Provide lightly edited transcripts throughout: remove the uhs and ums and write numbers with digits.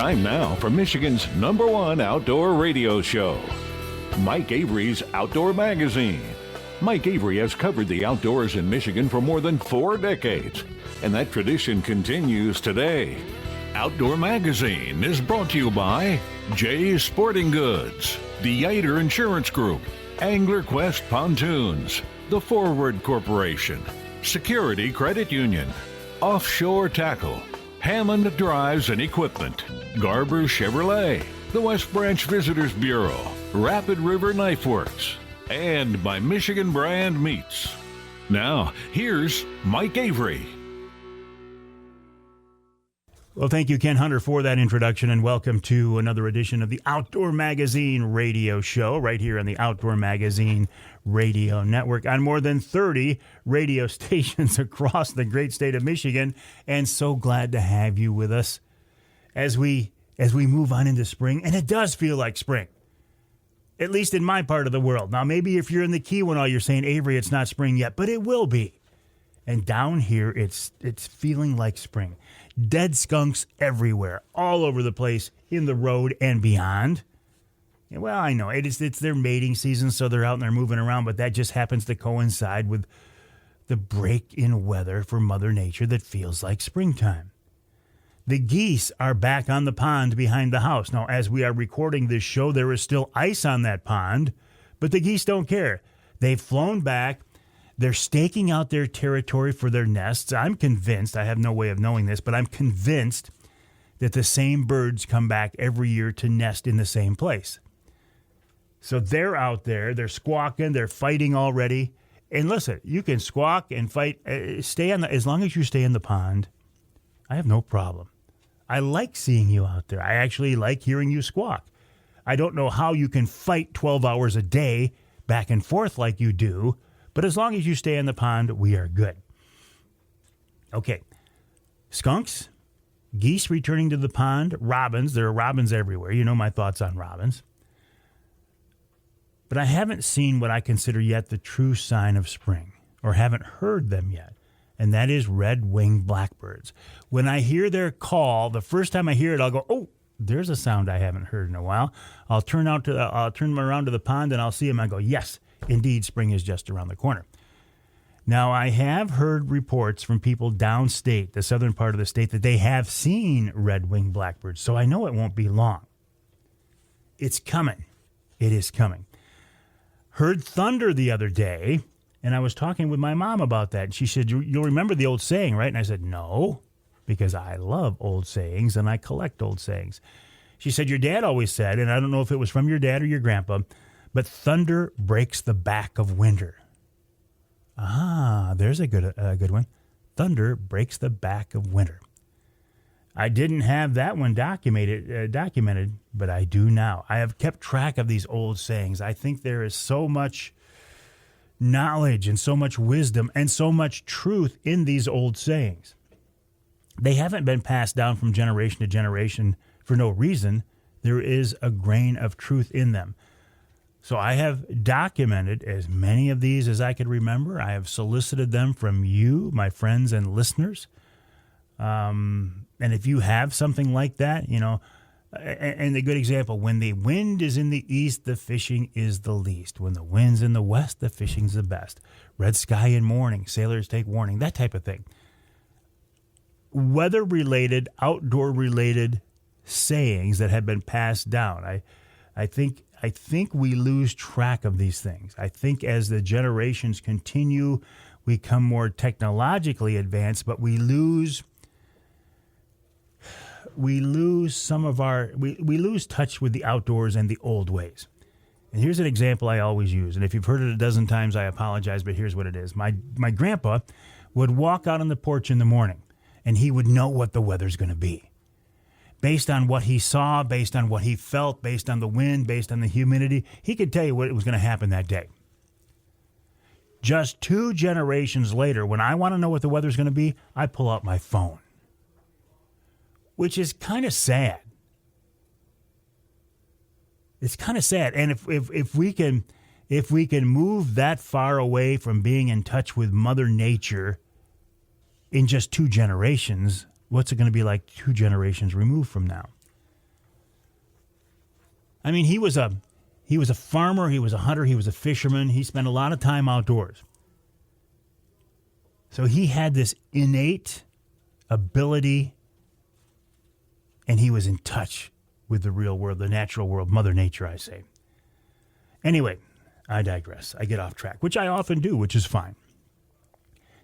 Time now for Michigan's #1 outdoor radio show, Mike Avery's Outdoor Magazine. Mike Avery has covered the outdoors in Michigan for more than 4 decades, and that tradition continues today. Outdoor Magazine is brought to you by Jay's Sporting Goods, the Yater Insurance Group, Angler Quest Pontoons, the Forward Corporation, Security Credit Union, Offshore Tackle, Hammond Drives and Equipment, Garber Chevrolet, the West Branch Visitors Bureau, Rapid River Knife Works, and by Michigan Brand Meats. Now, here's Mike Avery. Well, thank you, Ken Hunter, for that introduction, and welcome to another edition of the Outdoor Magazine radio show right here on the Outdoor Magazine Radio Network on more than 30 radio stations across the great state of Michigan, and so glad to have you with us as we move on into spring, and it does feel like spring, at least in my part of the world. Now, maybe if you're in the Keweenaw, you're saying, Avery, it's not spring yet, but it will be. And down here, it's feeling like spring. Dead skunks everywhere, all over the place, in the road and beyond. And, well, I know, it's their mating season, so they're out and they're moving around, but that just happens to coincide with the break in weather for Mother Nature that feels like springtime. The geese are back on the pond behind the house. Now, as we are recording this show, there is still ice on that pond, but the geese don't care. They've flown back. They're staking out their territory for their nests. I'm convinced, I have no way of knowing this, but I'm convinced that the same birds come back every year to nest in the same place. So they're out there, they're squawking, they're fighting already. And listen, you can squawk and fight, as long as you stay in the pond, I have no problem. I like seeing you out there. I actually like hearing you squawk. I don't know how you can fight 12 hours a day back and forth like you do, but as long as you stay in the pond, we are good. Okay. Skunks, geese returning to the pond, robins. There are robins everywhere. You know my thoughts on robins. But I haven't seen what I consider yet the true sign of spring, or haven't heard them yet, and that is red-winged blackbirds. When I hear their call, the first time I hear it, I'll go, oh, there's a sound I haven't heard in a while. I'll turn around to the pond, and I'll see them. I go, yes. Indeed, spring is just around the corner. Now, I have heard reports from people downstate, the southern part of the state, that they have seen red-winged blackbirds, so I know it won't be long. It's coming. It is coming. Heard thunder the other day, and I was talking with my mom about that, and she said, you'll remember the old saying, right? And I said, no, because I love old sayings, and I collect old sayings. She said, your dad always said, and I don't know if it was from your dad or your grandpa, but thunder breaks the back of winter. Ah, there's a good one. Thunder breaks the back of winter. I didn't have that one documented, but I do now. I have kept track of these old sayings. I think there is so much knowledge and so much wisdom and so much truth in these old sayings. They haven't been passed down from generation to generation for no reason. There is a grain of truth in them. So I have documented as many of these as I could remember. I have solicited them from you, my friends and listeners. And if you have something like that, you know, and a good example, when the wind is in the east, the fishing is the least. When the wind's in the west, the fishing's the best. Red sky in morning, sailors take warning, that type of thing. Weather-related, outdoor-related sayings that have been passed down. I think we lose track of these things. I think as the generations continue, we become more technologically advanced, but we lose some of we lose touch with the outdoors and the old ways. And here's an example I always use, and if you've heard it a dozen times, I apologize, but here's what it is. My grandpa would walk out on the porch in the morning, and he would know what the weather's going to be. Based on what he saw, based on what he felt, based on the wind, based on the humidity, he could tell you what was going to happen that day. Just 2 generations later, when I want to know what the weather's going to be, I pull out my phone, which is kind of sad. It's kind of sad. And if we can move that far away from being in touch with Mother Nature in just 2 generations, what's it going to be like 2 generations removed from now? I mean, he was a farmer, he was a hunter, he was a fisherman. He spent a lot of time outdoors. So he had this innate ability, and he was in touch with the real world, the natural world, Mother Nature, I say. Anyway, I digress. I get off track, which I often do, which is fine.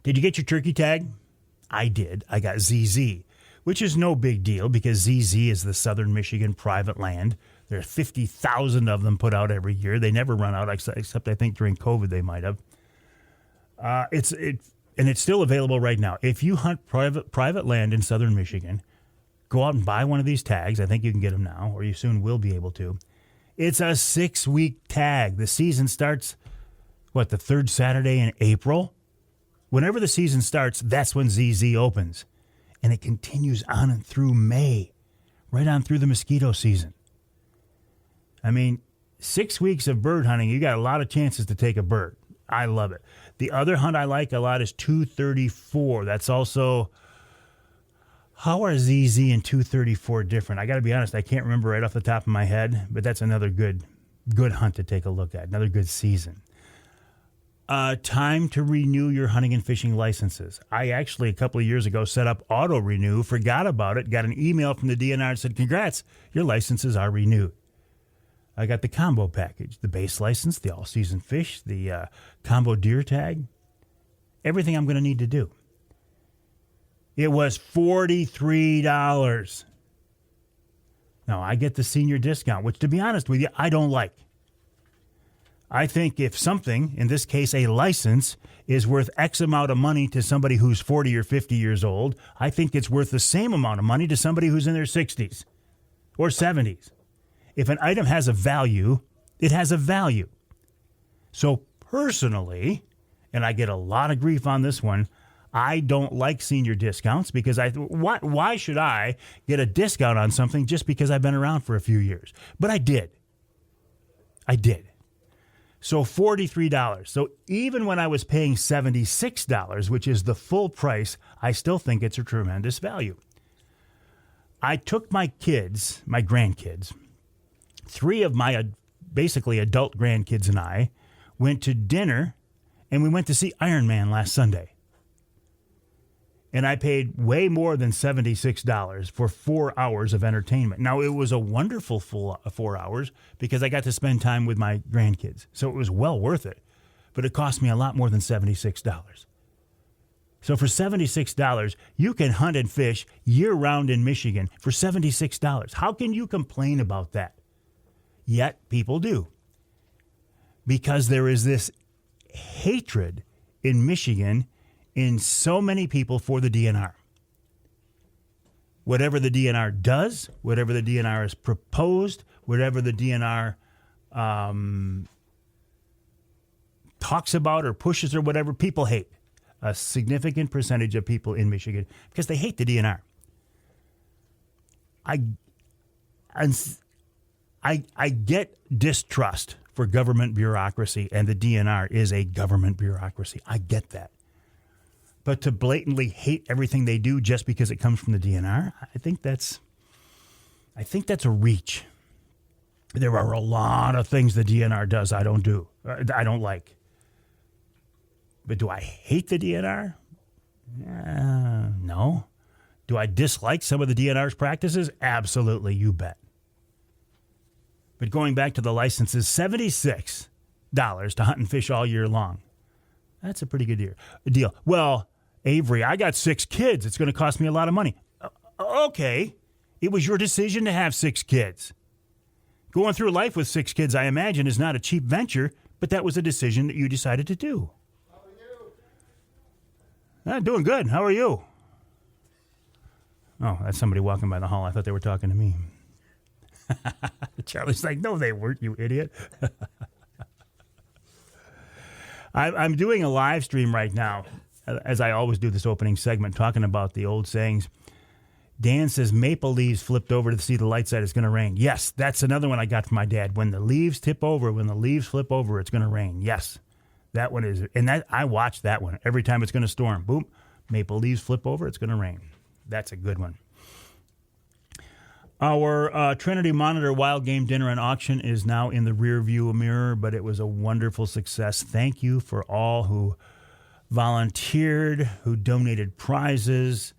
Did you get your turkey tag? I did. I got ZZ, which is no big deal because ZZ is the Southern Michigan private land. There are 50,000 of them put out every year. They never run out, except I think during COVID they might have. And it's still available right now. If you hunt private land in Southern Michigan, go out and buy one of these tags. I think you can get them now, or you soon will be able to. It's a 6-week tag. The season starts, the third Saturday in April? Whenever the season starts, that's when ZZ opens. And it continues on and through May, right on through the mosquito season. I mean, 6 weeks of bird hunting, you got a lot of chances to take a bird. I love it. The other hunt I like a lot is 234. That's also, how are ZZ and 234 different? I got to be honest, I can't remember right off the top of my head, but that's another good hunt to take a look at, another good season. Time to renew your hunting and fishing licenses. I actually, a couple of years ago, set up auto renew, forgot about it, got an email from the DNR and said, congrats, your licenses are renewed. I got the combo package, the base license, the all-season fish, the combo deer tag, everything I'm going to need to do. It was $43. Now, I get the senior discount, which, to be honest with you, I don't like. I think if something, in this case a license, is worth X amount of money to somebody who's 40 or 50 years old, I think it's worth the same amount of money to somebody who's in their 60s or 70s. If an item has a value, it has a value. So personally, and I get a lot of grief on this one, I don't like senior discounts because why should I get a discount on something just because I've been around for a few years? But I did. So $43. So even when I was paying $76, which is the full price, I still think it's a tremendous value. I took my kids, my grandkids, 3 of my basically adult grandkids and I went to dinner, and we went to see Iron Man last Sunday. And I paid way more than $76 for 4 hours of entertainment. Now, it was a wonderful full 4 hours because I got to spend time with my grandkids. So it was well worth it. But it cost me a lot more than $76. So for $76, you can hunt and fish year-round in Michigan for $76. How can you complain about that? Yet people do. Because there is this hatred in Michigan in so many people for the DNR. Whatever the DNR does, whatever the DNR has proposed, whatever the DNR talks about or pushes or whatever, people hate. A significant percentage of people in Michigan because they hate the DNR. I get distrust for government bureaucracy, and the DNR is a government bureaucracy. I get that. But to blatantly hate everything they do just because it comes from the DNR, I think that's a reach. There are a lot of things the DNR does I don't like. But do I hate the DNR? No. Do I dislike some of the DNR's practices? Absolutely, you bet. But going back to the licenses, $76 to hunt and fish all year long. That's a pretty good deal. Well, Avery, I got 6 kids. It's going to cost me a lot of money. Okay. It was your decision to have 6 kids. Going through life with 6 kids, I imagine, is not a cheap venture, but that was a decision that you decided to do. How are you? Doing good. How are you? Oh, that's somebody walking by the hall. I thought they were talking to me. Charlie's like, no, they weren't, you idiot. I'm doing a live stream right now, as I always do this opening segment, talking about the old sayings. Dan says, maple leaves flipped over to see the light side, it's going to rain. Yes, that's another one I got from my dad. When the leaves tip over, when the leaves flip over, it's going to rain. Yes, that one is. And that I watch that one. Every time it's going to storm, boom, maple leaves flip over, it's going to rain. That's a good one. Our Trinity Monitor Wild Game Dinner and Auction is now in the rear view mirror, but it was a wonderful success. Thank you for all who volunteered, who donated prizes.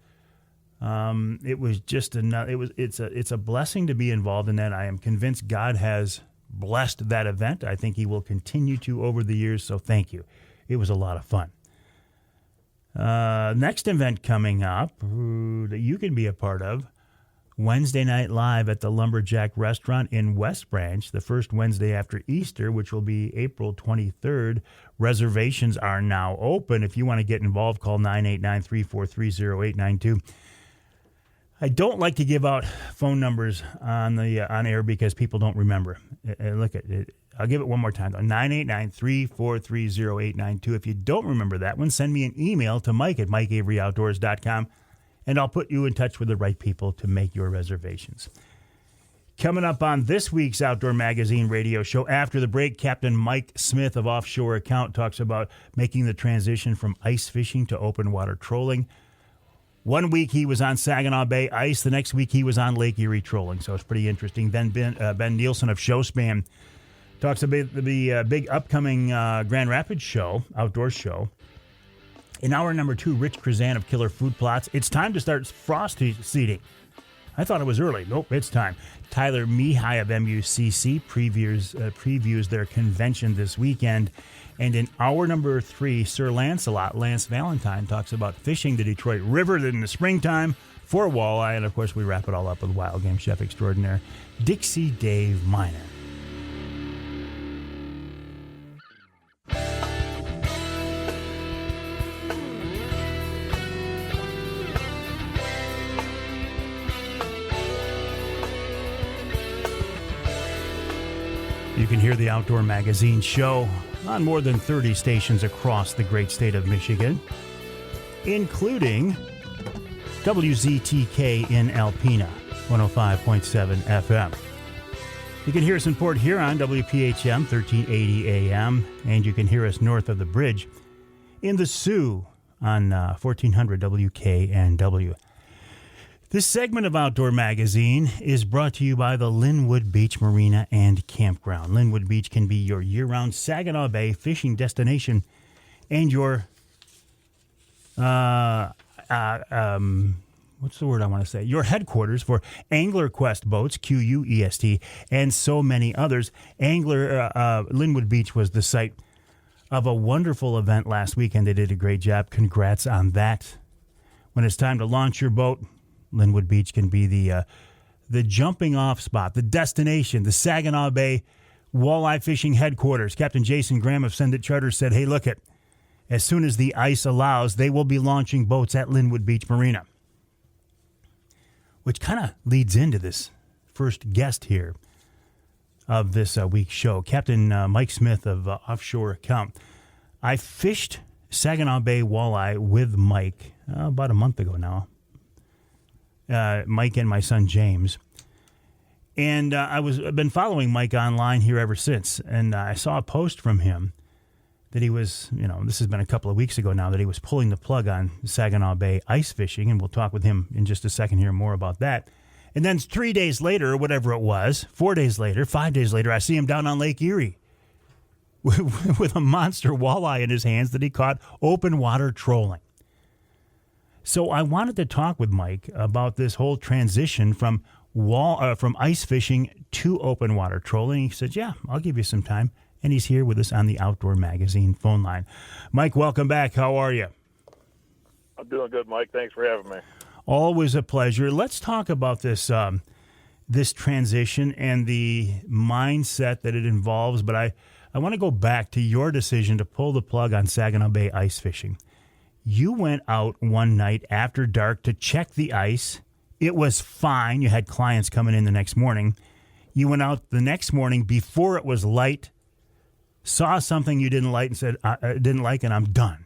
It was just it's a blessing to be involved in that. I am convinced God has blessed that event. I think He will continue to over the years. So thank you. It was a lot of fun. Next event coming up that you can be a part of. Wednesday Night Live at the Lumberjack Restaurant in West Branch, the first Wednesday after Easter, which will be April 23rd. Reservations are now open. If you want to get involved, call 989-343-0892. I don't like to give out phone numbers on air because people don't remember. Look at it. I'll give it one more time, though. 989-343-0892. If you don't remember that one, send me an email to mike@mikeaveryoutdoors.com. And I'll put you in touch with the right people to make your reservations. Coming up on this week's Outdoor Magazine radio show, after the break, Captain Mike Smith of Offshore Account talks about making the transition from ice fishing to open water trolling. One week he was on Saginaw Bay ice. The next week he was on Lake Erie trolling. So it's pretty interesting. Then Ben Nielsen of Showspan talks about the big upcoming Grand Rapids show, outdoor show. In hour number 2, Rich Chrzan of Killer Food Plots. It's time to start frost seeding. I thought it was early. Nope, it's time. Tyler Mehigh of MUCC previews their convention this weekend. And in hour number 3, Sir Lancelot, Lance Valentine, talks about fishing the Detroit River in the springtime for walleye. And, of course, we wrap it all up with wild game chef extraordinaire Dixie Dave Minar. You can hear the Outdoor Magazine show on more than 30 stations across the great state of Michigan, including WZTK in Alpena, 105.7 FM. You can hear us in Port Huron, WPHM, 1380 AM, and you can hear us north of the bridge in the Sioux on 1400 WKNW. This segment of Outdoor Magazine is brought to you by the Linwood Beach Marina and Campground. Linwood Beach can be your year-round Saginaw Bay fishing destination and your, what's the word I want to say? Your headquarters for Angler Quest boats, QUEST, and so many others. Linwood Beach was the site of a wonderful event last weekend. They did a great job. Congrats on that. When it's time to launch your boat, Linwood Beach can be the jumping off spot, the destination, the Saginaw Bay walleye fishing headquarters. Captain Jason Graham of Send It Charter said, hey, look it, as soon as the ice allows, they will be launching boats at Linwood Beach Marina. Which kind of leads into this first guest here of this week's show, Captain Mike Smith of Offshore Account. I fished Saginaw Bay walleye with Mike about a month ago now. Mike and my son James, and I've been following Mike online here ever since. And I saw a post from him that he was, this has been a couple of weeks ago now, that he was pulling the plug on Saginaw Bay ice fishing, and we'll talk with him in just a second here more about that. And then 3 days later, or whatever it was, 4 days later, 5 days later, I see him down on Lake Erie with a monster walleye in his hands that he caught open water trolling. So I wanted to talk with Mike about this whole transition from ice fishing to open water trolling. He said, yeah, I'll give you some time. And he's here with us on the Outdoor Magazine phone line. Mike, welcome back. How are you? I'm doing good, Mike. Thanks for having me. Always a pleasure. Let's talk about this this transition and the mindset that it involves. But I want to go back to your decision to pull the plug on Saginaw Bay ice fishing. You went out one night after dark to check the ice. It was fine. You had clients coming in the next morning. You went out the next morning before it was light, saw something you didn't like and said, I didn't like, and I'm done.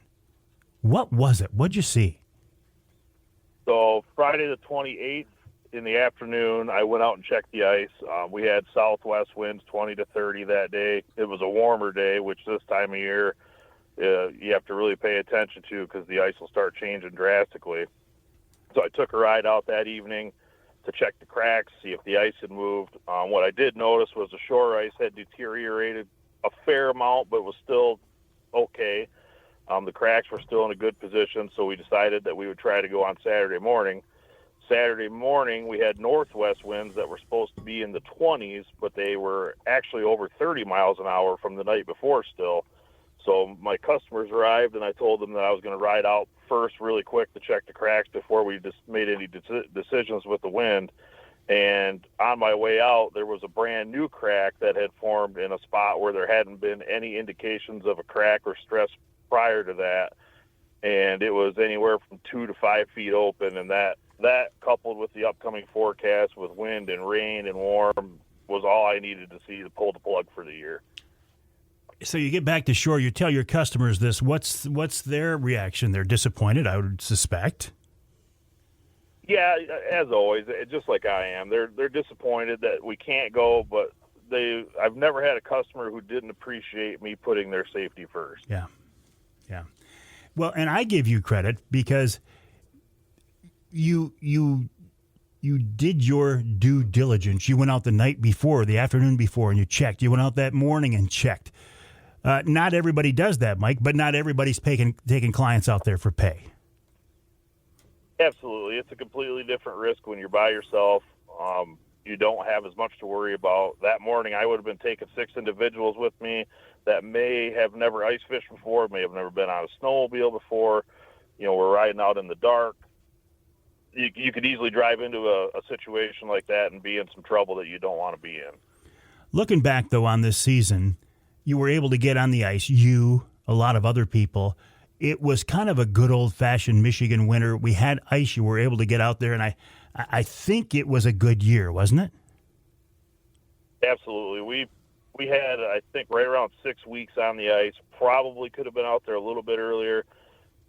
What was it? What'd you see? So Friday the 28th in the afternoon, I went out and checked the ice. We had southwest winds 20 to 30 that day. It was a warmer day, which this time of year you have to really pay attention to because the ice will start changing drastically. So I took a ride out that evening, to check the cracks, see if the ice had moved. What I did notice was the shore ice had deteriorated a fair amount, but was still okay. The cracks were still in a good position, so we decided that we would try to go on Saturday morning. Saturday morning, we had northwest winds that were supposed to be in the 20s, but they were actually over 30 miles an hour from the night before still. So my customers arrived, and I told them that I was going to ride out first really quick to check the cracks before we just made any decisions with the wind. And on my way out, there was a brand new crack that had formed in a spot where there hadn't been any indications of a crack or stress prior to that. And it was anywhere from 2 to 5 feet open, and that coupled with the upcoming forecast with wind and rain and warm was all I needed to see to pull the plug for the year. So you get back to shore, you tell your customers this. What's their reaction? They're disappointed, I would suspect. Yeah, as always, just like I am. They're disappointed that we can't go, but I've never had a customer who didn't appreciate me putting their safety first. Yeah. Well, and I give you credit because you did your due diligence. You went out the night before, the afternoon before, and you checked. You went out that morning and checked. Not everybody does that, Mike, but not everybody's taking clients out there for pay. Absolutely. It's a completely different risk when you're by yourself. You don't have as much to worry about. That morning, I would have been taking 6 individuals with me that may have never ice fished before, may have never been on a snowmobile before. We're riding out in the dark. You could easily drive into a situation like that and be in some trouble that you don't want to be in. Looking back, though, on this season, you were able to get on the ice, a lot of other people. It was kind of a good old-fashioned Michigan winter. We had ice. You were able to get out there, and I think it was a good year, wasn't it? Absolutely. We had, I think, right around 6 weeks on the ice. Probably could have been out there a little bit earlier.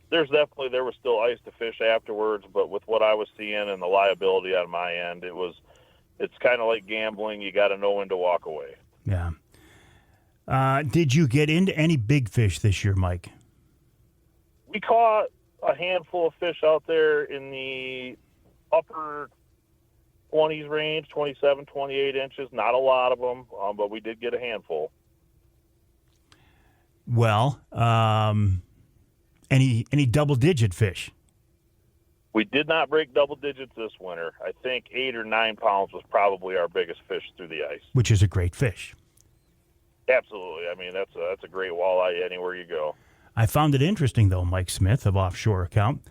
There was still ice to fish afterwards, but with what I was seeing and the liability on my end, it's kind of like gambling. You got to know when to walk away. Yeah. Did you get into any big fish this year, Mike? We caught a handful of fish out there in the upper 20s range, 27, 28 inches. Not a lot of them, but we did get a handful. Well, any double-digit fish? We did not break double digits this winter. I think 8 or 9 pounds was probably our biggest fish through the ice. Which is a great fish. Absolutely. I mean, that's a great walleye anywhere you go. I found it interesting, though, Mike Smith of Offshore Account,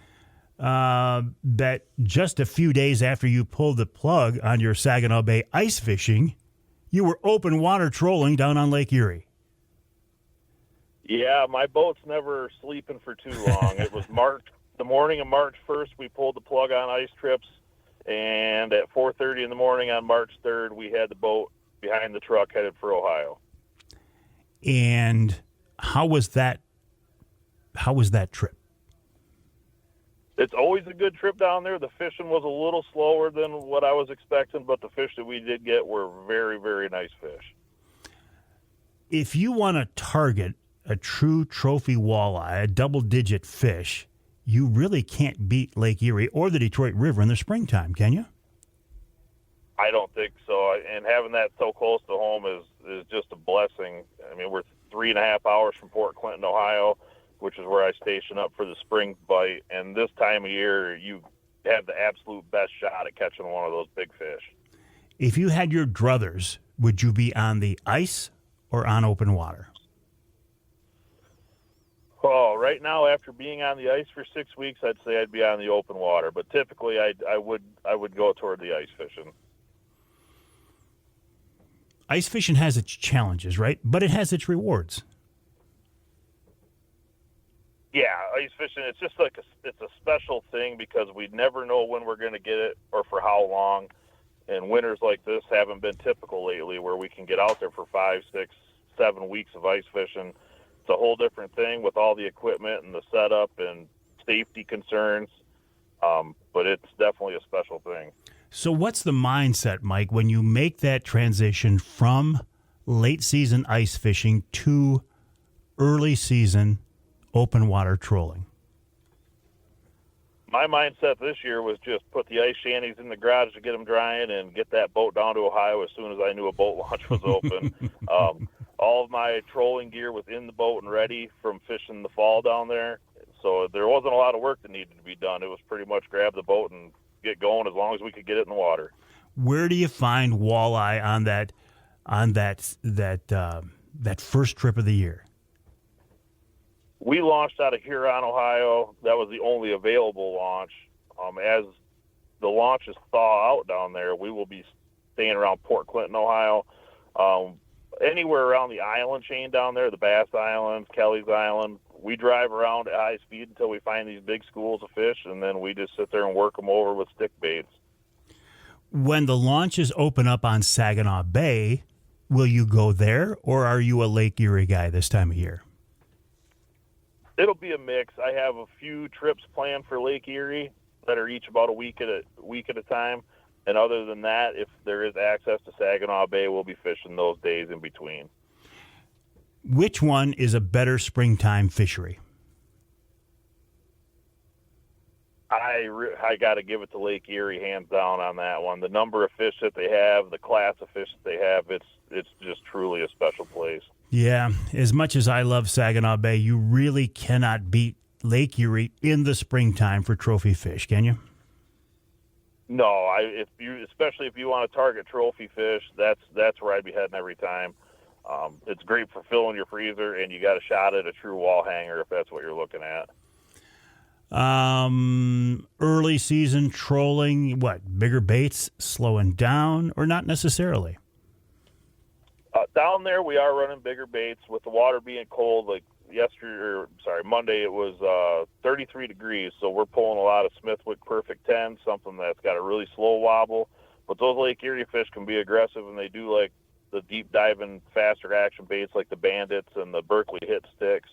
that just a few days after you pulled the plug on your Saginaw Bay ice fishing, you were open water trolling down on Lake Erie. Yeah, my boat's never sleeping for too long. It was the morning of March 1st, we pulled the plug on ice trips, and at 4:30 in the morning on March 3rd, we had the boat behind the truck headed for Ohio. And how was that trip? It's always a good trip down there. The fishing was a little slower than what I was expecting, but the fish that we did get were very, very nice fish. If you want to target a true trophy walleye, a double-digit fish, you really can't beat Lake Erie or the Detroit River in the springtime, can you? I don't think so. And having that so close to home is just a blessing. I mean, we're 3.5 hours from Port Clinton, Ohio, which is where I station up for the spring bite. And this time of year, you have the absolute best shot at catching one of those big fish. If you had your druthers, would you be on the ice or on open water? Oh, right now, after being on the ice for 6 weeks, I'd say I'd be on the open water. But typically, I would go toward the ice fishing. Ice fishing has its challenges, right? But it has its rewards. Yeah, ice fishing, it's just like it's a special thing because we never know when we're going to get it or for how long. And winters like this haven't been typical lately where we can get out there for 5, 6, 7 weeks of ice fishing. It's a whole different thing with all the equipment and the setup and safety concerns. But it's definitely a special thing. So what's the mindset, Mike, when you make that transition from late season ice fishing to early season open water trolling? my mindset this year was just put the ice shanties in the garage to get them drying and get that boat down to Ohio as soon as I knew a boat launch was open. All of my trolling gear was in the boat and ready from fishing the fall down there. So there wasn't a lot of work that needed to be done. It was pretty much grab the boat and get going as long as we could get it in the water. Where do you find walleye on that first trip of the year? We launched out of Huron, Ohio. That was the only available launch. As the launches thaw out down there, we will be staying around Port Clinton, Ohio. Anywhere around the island chain down there, the Bass Islands, Kelly's Island, we drive around at high speed until we find these big schools of fish, and then we just sit there and work them over with stick baits. When the launches open up on Saginaw Bay, will you go there, or are you a Lake Erie guy this time of year? It'll be a mix. I have a few trips planned for Lake Erie that are each about a week at a time. And other than that, if there is access to Saginaw Bay, we'll be fishing those days in between. Which one is a better springtime fishery? I got to give it to Lake Erie hands down on that one. The number of fish that they have, the class of fish that they have, it's just truly a special place. Yeah, as much as I love Saginaw Bay, you really cannot beat Lake Erie in the springtime for trophy fish, can you? No, especially if you want to target trophy fish, that's where I'd be heading every time. It's great for filling your freezer, and you got a shot at a true wall hanger if that's what you're looking at. Early season trolling, what, bigger baits slowing down, or not necessarily? Down there, we are running bigger baits with the water being cold. Like Monday, it was 33 degrees, so we're pulling a lot of Smithwick Perfect 10, something that's got a really slow wobble. But those Lake Erie fish can be aggressive, and they do like the deep diving, faster action baits like the Bandits and the Berkeley Hit Sticks.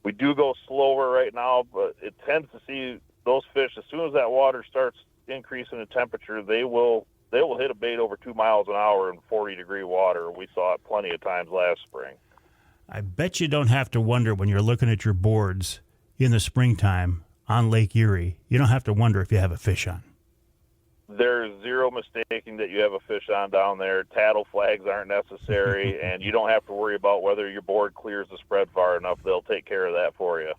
We do go slower right now, but it tends to see those fish, as soon as that water starts increasing in temperature, they will hit a bait over 2 miles an hour in 40-degree water. We saw it plenty of times last spring. I bet you don't have to wonder when you're looking at your boards in the springtime on Lake Erie. You don't have to wonder if you have a fish on. There's zero mistaking that you have a fish on down there. Tattle flags aren't necessary, and you don't have to worry about whether your board clears the spread far enough. They'll take care of that for you.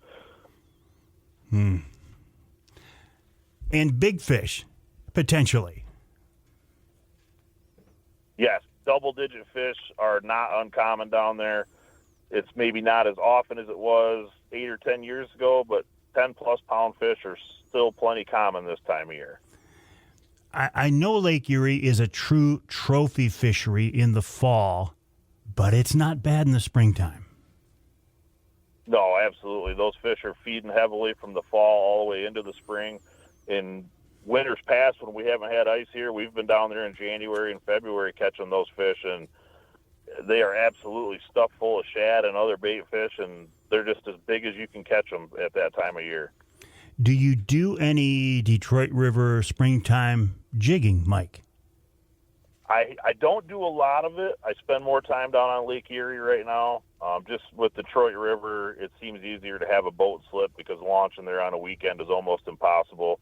And big fish, potentially. Yes, double-digit fish are not uncommon down there. It's maybe not as often as it was 8 or 10 years ago, but 10-plus pound fish are still plenty common this time of year. I know Lake Erie is a true trophy fishery in the fall, but it's not bad in the springtime. No, absolutely. Those fish are feeding heavily from the fall all the way into the spring. In winters past, when we haven't had ice here, we've been down there in January and February catching those fish, and they are absolutely stuffed full of shad and other bait fish, and they're just as big as you can catch them at that time of year. Do you do any Detroit River springtime jigging, Mike? I don't do a lot of it. I spend more time down on Lake Erie right now. Just with Detroit River, it seems easier to have a boat slip because launching there on a weekend is almost impossible.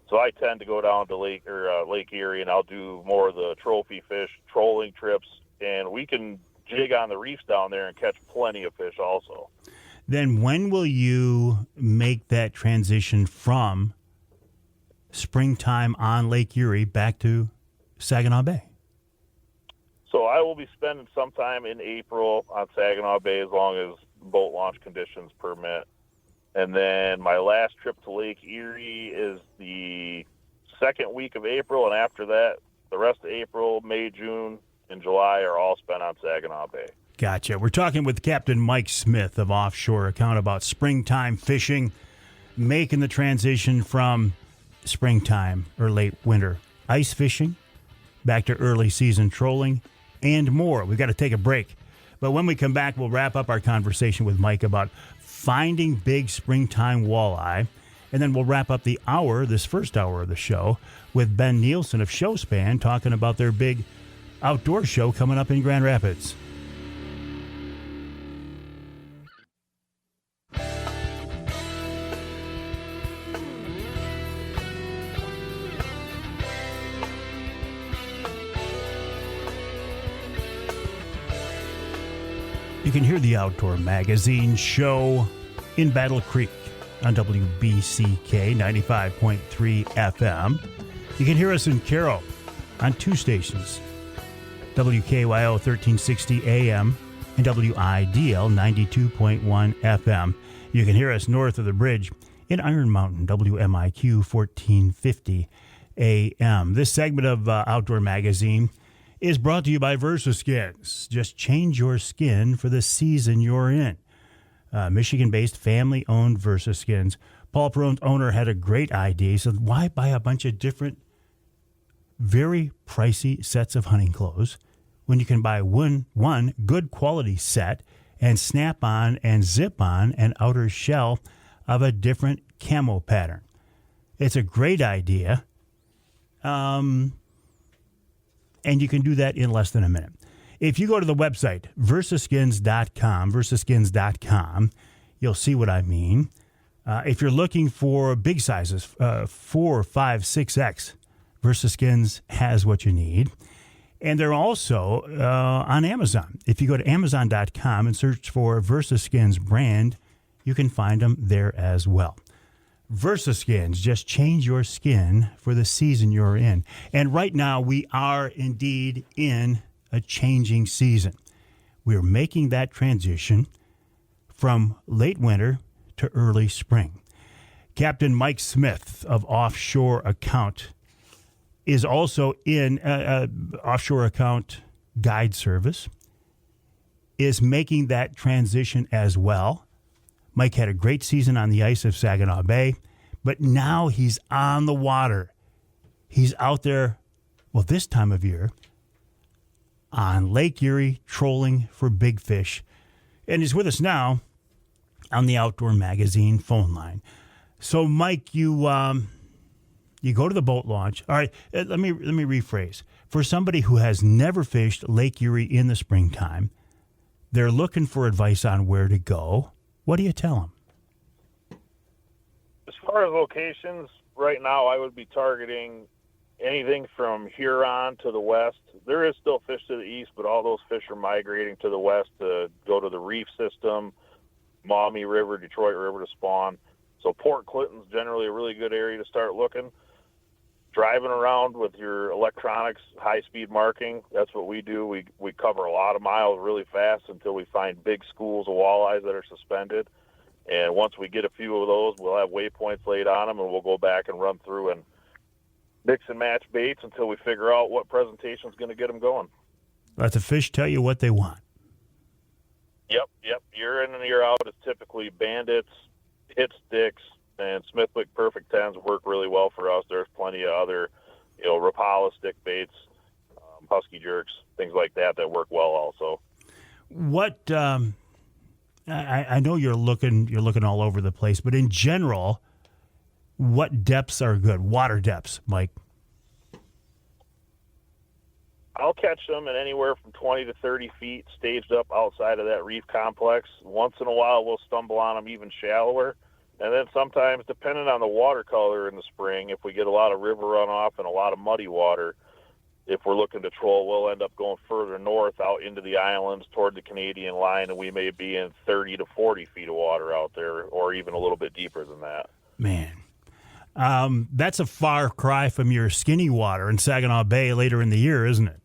So I tend to go down to Lake Erie, and I'll do more of the trophy fish trolling trips, and we can jig on the reefs down there and catch plenty of fish also. Then when will you make that transition from springtime on Lake Erie back to Saginaw Bay? So I will be spending some time in April on Saginaw Bay as long as boat launch conditions permit. And then my last trip to Lake Erie is the second week of April, and after that, the rest of April, May, June, and July are all spent on Saginaw Bay. Gotcha. We're talking with Captain Mike Smith of Offshore Account about springtime fishing, making the transition from springtime or late winter ice fishing back to early season trolling and more. We've got to take a break. But when we come back, we'll wrap up our conversation with Mike about finding big springtime walleye. And then we'll wrap up the hour, this first hour of the show, with Ben Nielsen of Showspan talking about their big outdoor show coming up in Grand Rapids. You can hear the Outdoor Magazine show in Battle Creek on WBCK 95.3 FM. You can hear us in Carroll on two stations, WKYO 1360 AM and WIDL 92.1 FM. You can hear us north of the bridge in Iron Mountain, WMIQ 1450 AM. This segment of Outdoor Magazine is brought to you by VersaSkins. Just change your skin for the season you're in. Michigan-based, family-owned VersaSkins. Paul Perone's owner had a great idea. He said, why buy a bunch of different, very pricey sets of hunting clothes when you can buy one good quality set and snap on and zip on an outer shell of a different camo pattern? It's a great idea. And you can do that in less than a minute. If you go to the website, versaskins.com, you'll see what I mean. If you're looking for big sizes, 4, 5, 6X, VersaSkins has what you need. And they're also on Amazon. If you go to amazon.com and search for VersaSkins brand, you can find them there as well. VersaSkins, just change your skin for the season you're in. And right now, we are indeed in a changing season. We're making that transition from late winter to early spring. Captain Mike Smith of Offshore Account is also in Offshore Account Guide Service, is making that transition as well. Mike had a great season on the ice of Saginaw Bay, but now he's on the water. He's out there, well, this time of year, on Lake Erie, trolling for big fish. And he's with us now on the Outdoor Magazine phone line. So, Mike, you go to the boat launch. All right, let me rephrase. For somebody who has never fished Lake Erie in the springtime, they're looking for advice on where to go. What do you tell them? As far as locations, right now I would be targeting anything from Huron to the west. There is still fish to the east, but all those fish are migrating to the west to go to the reef system, Maumee River, Detroit River to spawn. So Port Clinton's generally a really good area to start looking. Driving around with your electronics, high-speed marking, that's what we do. We cover a lot of miles really fast until we find big schools of walleyes that are suspended. And once we get a few of those, we'll have waypoints laid on them, and we'll go back and run through and mix and match baits until we figure out what presentation is going to get them going. Let the fish tell you what they want. Yep. Year in and year out, it's typically bandits, hit sticks, and Smithwick Perfect 10s work really well for us. There's plenty of other, Rapala stick baits, Husky jerks, things like that work well also. What I know you're looking all over the place, but in general, what depths are good? Water depths, Mike. I'll catch them at anywhere from 20 to 30 feet, staged up outside of that reef complex. Once in a while, we'll stumble on them even shallower. And then sometimes, depending on the water color in the spring, if we get a lot of river runoff and a lot of muddy water, if we're looking to troll, we'll end up going further north out into the islands toward the Canadian line, and we may be in 30 to 40 feet of water out there, or even a little bit deeper than that. Man, that's a far cry from your skinny water in Saginaw Bay later in the year, isn't it?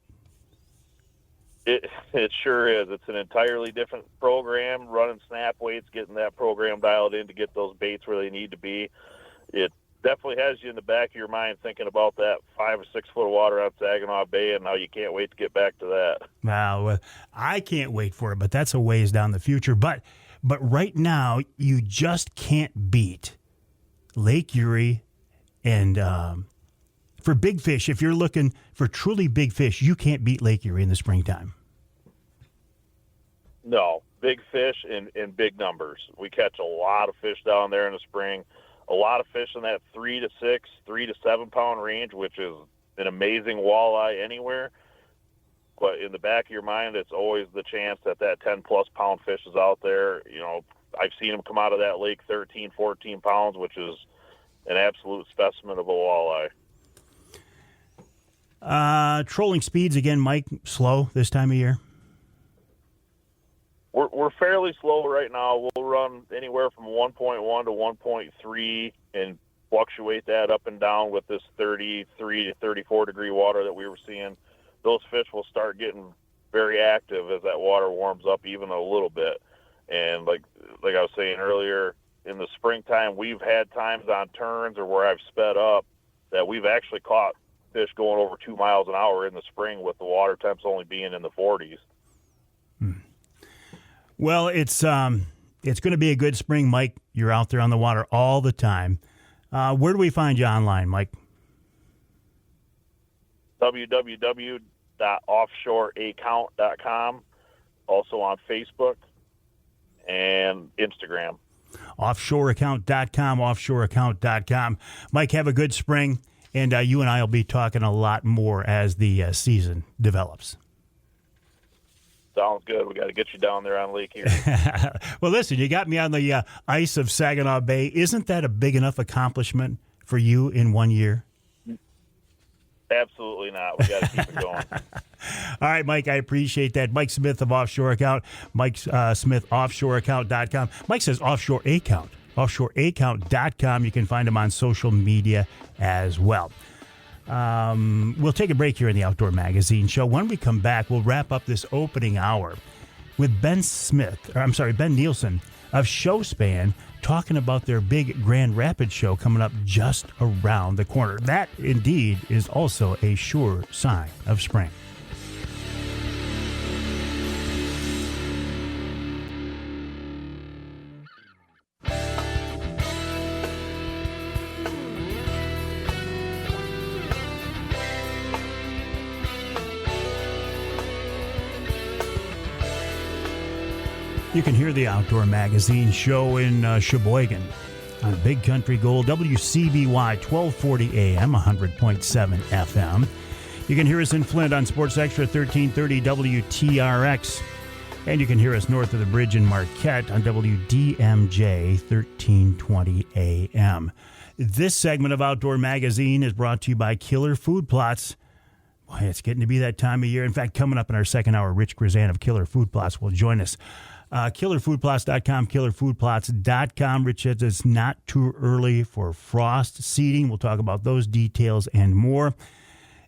It sure is. It's an entirely different program, running snap weights, getting that program dialed in to get those baits where they need to be. It definitely has you in the back of your mind thinking about that 5 or 6 foot of water out Saginaw Bay and how you can't wait to get back to that. Well, I can't wait for it, but that's a ways down the future. But right now, you just can't beat Lake Erie. And for big fish, if you're looking for truly big fish, you can't beat Lake Erie in the springtime. No, big fish in big numbers. We catch a lot of fish down there in the spring. A lot of fish in that 3 to 6, 3 to 7 pound range, which is an amazing walleye anywhere. But in the back of your mind, it's always the chance that 10-plus pound fish is out there. I've seen them come out of that lake 13, 14 pounds, which is an absolute specimen of a walleye. Trolling speeds, again, Mike, slow this time of year? We're fairly slow right now. We'll run anywhere from 1.1 to 1.3 and fluctuate that up and down with this 33 to 34 degree water that we were seeing. Those fish will start getting very active as that water warms up even a little bit. And like I was saying earlier, in the springtime, we've had times on turns or where I've sped up that we've actually caught fish going over 2 miles an hour in the spring with the water temps only being in the 40s. Well, it's going to be a good spring, Mike. You're out there on the water all the time. Where do we find you online, Mike? www.offshoreaccount.com. Also on Facebook and Instagram. Offshoreaccount.com, offshoreaccount.com. Mike, have a good spring, and you and I will be talking a lot more as the season develops. Sounds good. We got to get you down there on Lake Erie. Well, listen, you got me on the ice of Saginaw Bay. Isn't that a big enough accomplishment for you in 1 year? Absolutely not. We got to keep it going. All right, Mike, I appreciate that. Mike Smith of Offshore Account, Mike Smith, offshoreaccount.com. Mike says offshore account, offshoreaccount.com. You can find him on social media as well. We'll take a break here in the Outdoor Magazine Show. When we come back, we'll wrap up this opening hour with Ben Nielsen of Showspan, talking about their big Grand Rapids show coming up just around the corner. That, indeed, is also a sure sign of spring. You can hear the Outdoor Magazine Show in Sheboygan on Big Country Gold, WCBY 1240 AM, 100.7 FM. You can hear us in Flint on Sports Extra 1330 WTRX. And you can hear us north of the bridge in Marquette on WDMJ 1320 AM. This segment of Outdoor Magazine is brought to you by Killer Food Plots. Boy, it's getting to be that time of year. In fact, coming up in our second hour, Rich Chrzan of Killer Food Plots will join us. KillerFoodPlots.com, KillerFoodPlots.com. Rich says it's not too early for frost seeding. We'll talk about those details and more.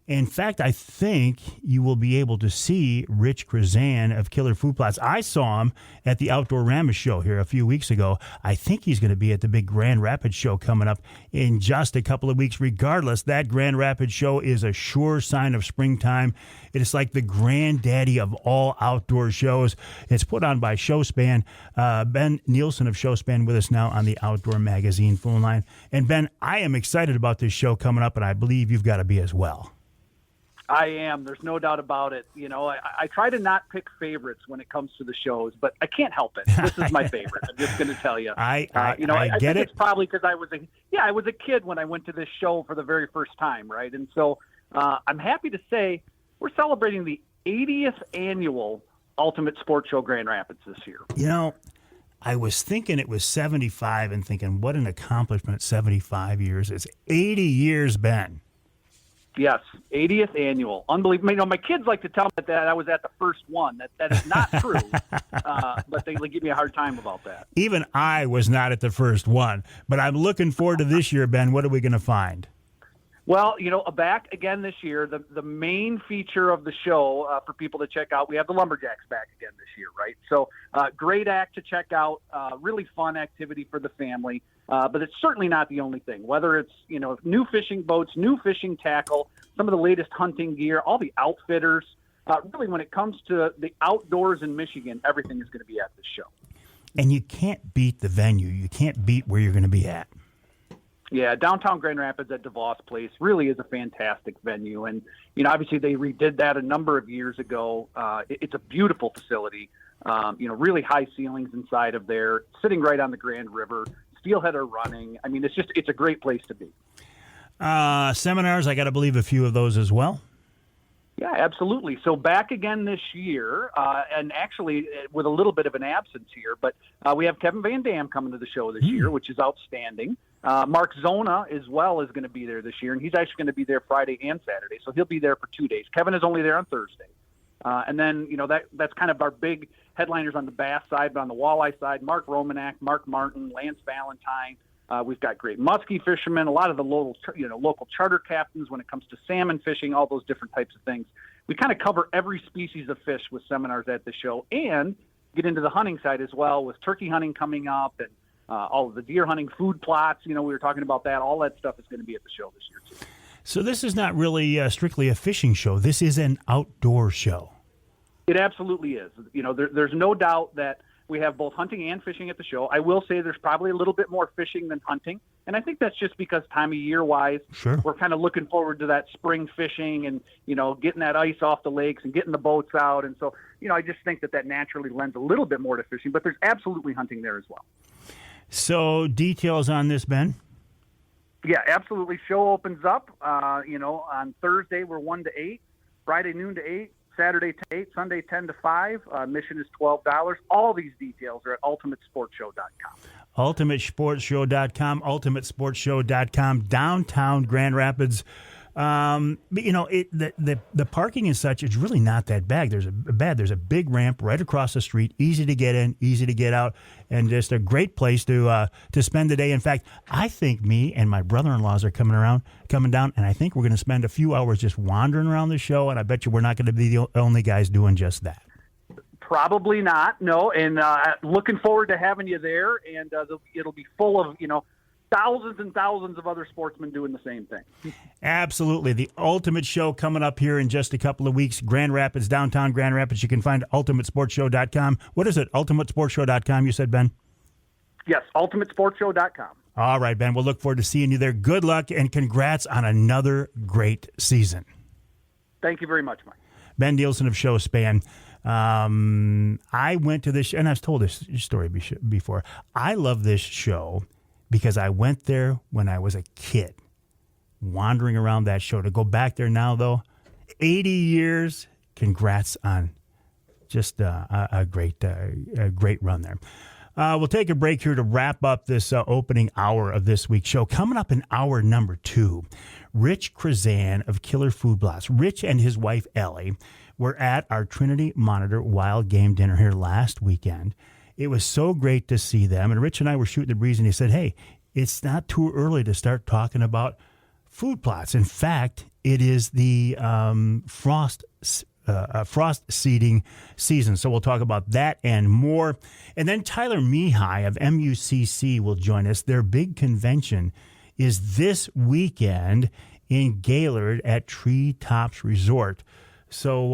In fact, I think you will be able to see Rich Chrzan of Killer Food Plots. I saw him at the Outdoor Rama show here a few weeks ago. I think he's going to be at the big Grand Rapids show coming up in just a couple of weeks. Regardless, that Grand Rapids show is a sure sign of springtime. It is like the granddaddy of all outdoor shows. It's put on by Showspan. Ben Nielsen of Showspan with us now on the Outdoor Magazine phone line. And Ben, I am excited about this show coming up, and I believe you've got to be as well. I am. There's no doubt about it. You know, I try to not pick favorites when it comes to the shows, but I can't help it. This is my favorite. I'm just going to tell you. I get think it. It's probably because I was a kid when I went to this show for the very first time, right? And so I'm happy to say we're celebrating the 80th annual Ultimate Sports Show Grand Rapids this year. You know, I was thinking it was 75 and thinking, what an accomplishment 75 years is. 80 years, Ben. Yes, 80th annual. Unbelievable. You know, my kids like to tell me that I was at the first one. That is not true, but they give me a hard time about that. Even I was not at the first one, but I'm looking forward to this year, Ben. What are we going to find? Well, you know, back again this year, the main feature of the show for people to check out, we have the Lumberjacks back again this year, right? So great act to check out, really fun activity for the family. But it's certainly not the only thing, whether it's, you know, new fishing boats, new fishing tackle, some of the latest hunting gear, all the outfitters. Really, when it comes to the outdoors in Michigan, everything is going to be at this show. And you can't beat the venue. You can't beat where you're going to be at. Yeah, downtown Grand Rapids at DeVos Place really is a fantastic venue. And, you know, obviously they redid that a number of years ago. It's a beautiful facility, you know, really high ceilings inside of there, sitting right on the Grand River. Steelhead are running. I mean, it's a great place to be. Seminars, I got to believe a few of those as well. Yeah, absolutely. So back again this year, and actually with a little bit of an absence here, but we have Kevin Van Dam coming to the show this year, which is outstanding. Mark Zona as well is going to be there this year, and he's actually going to be there Friday and Saturday, so he'll be there for 2 days. Kevin is only there on Thursday. And then, that's kind of our big headliners on the bass side, but on the walleye side, Mark Romanak, Mark Martin, Lance Valentine. We've got great muskie fishermen, a lot of the local charter captains when it comes to salmon fishing, all those different types of things. We kind of cover every species of fish with seminars at the show, and get into the hunting side as well with turkey hunting coming up and all of the deer hunting food plots. We were talking about that. All that stuff is going to be at the show this year too. So this is not really strictly a fishing show. This is an outdoor show. It absolutely is. There's no doubt that we have both hunting and fishing at the show. I will say there's probably a little bit more fishing than hunting, and I think that's just because time of year wise, sure, we're kind of looking forward to that spring fishing and getting that ice off the lakes and getting the boats out, and so I just think that naturally lends a little bit more to fishing. But there's absolutely hunting there as well. So details on this, Ben? Yeah, absolutely. Show opens up. On Thursday we're 1 to 8, Friday noon to 8. Saturday 10 to 8, Sunday 10 to 5. Admission is $12. All these details are at ultimatesportshow.com. Ultimatesportshow.com, ultimatesportshow.com, downtown Grand Rapids. But the parking and such, it's really not that bad. There's a big ramp right across the street, easy to get in, easy to get out, and just a great place to spend the day. In fact, I think me and my brother-in-laws are coming down, and I think we're going to spend a few hours just wandering around the show, and I bet you we're not going to be the only guys doing just that. Probably not, no, and looking forward to having you there, and it'll be full of, thousands and thousands of other sportsmen doing the same thing. Absolutely. The Ultimate Show coming up here in just a couple of weeks. Grand Rapids, downtown Grand Rapids. You can find ultimatesportshow.com. What is it? Ultimatesportshow.com, you said, Ben? Yes, ultimatesportshow.com. All right, Ben. We'll look forward to seeing you there. Good luck and congrats on another great season. Thank you very much, Mike. Ben Nielsen of Showspan. I went to this, and I've told this story before. I love this show because I went there when I was a kid, wandering around that show. To go back there now, though, 80 years, congrats on just a great run there. We'll take a break here to wrap up this opening hour of this week's show. Coming up in hour number 2, Rich Chrzan of Killer Food Plots. Rich and his wife, Ellie, were at our Trinity Monitor Wild Game Dinner here last weekend. It was so great to see them. And Rich and I were shooting the breeze, and he said, hey, it's not too early to start talking about food plots. In fact, it is the frost seeding season. So we'll talk about that and more. And then Tyler Mehigh of MUCC will join us. Their big convention is this weekend in Gaylord at Treetops Resort. So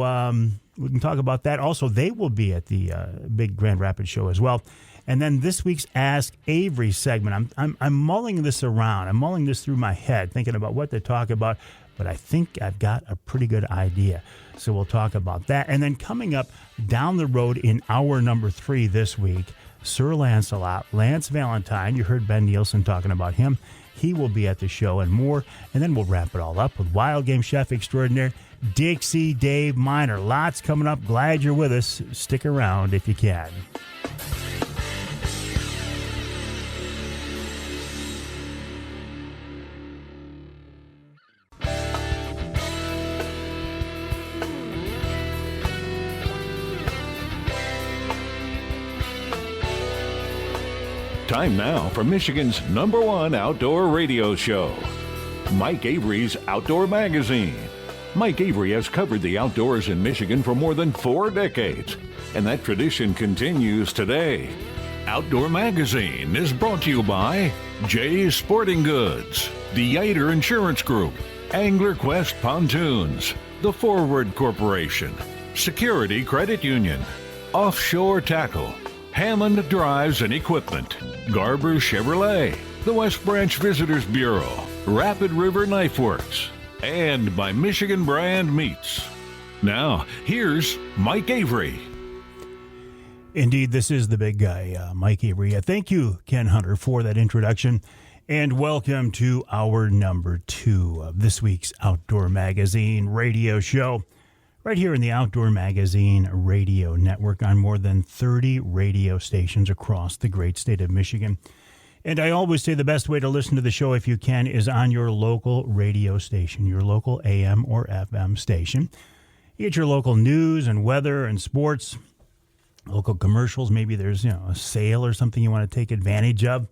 we can talk about that. Also, they will be at the big Grand Rapids show as well. And then this week's Ask Avery segment, I'm mulling this around. I'm mulling this through my head, thinking about what to talk about. But I think I've got a pretty good idea. So we'll talk about that. And then coming up down the road in hour number 3 this week, Sir Lancelot, Lance Valentine. You heard Ben Nielsen talking about him. He will be at the show and more. And then we'll wrap it all up with Wild Game Chef Extraordinaire, Dixie Dave Minar. Lots coming up. Glad you're with us. Stick around if you can. Time now for Michigan's #1 outdoor radio show, Mike Avery's Outdoor Magazine. Mike Avery has covered the outdoors in Michigan for more than 4 decades, and that tradition continues today. Outdoor Magazine is brought to you by Jay's Sporting Goods, the Yater Insurance Group, Angler Quest Pontoons, The Forward Corporation, Security Credit Union, Offshore Tackle, Hammond Drives and Equipment, Garber Chevrolet, the West Branch Visitors Bureau, Rapid River Knife Works, and by Michigan Brand Meats. Now, here's Mike Avery. Indeed, this is the big guy, Mike Avery. Thank you, Ken Hunter, for that introduction. And welcome to hour number 2 of this week's Outdoor Magazine radio show. Right here in the Outdoor Magazine radio network on more than 30 radio stations across the great state of Michigan. And I always say the best way to listen to the show, if you can, is on your local radio station, your local AM or FM station. You get your local news and weather and sports, local commercials. Maybe there's a sale or something you want to take advantage of.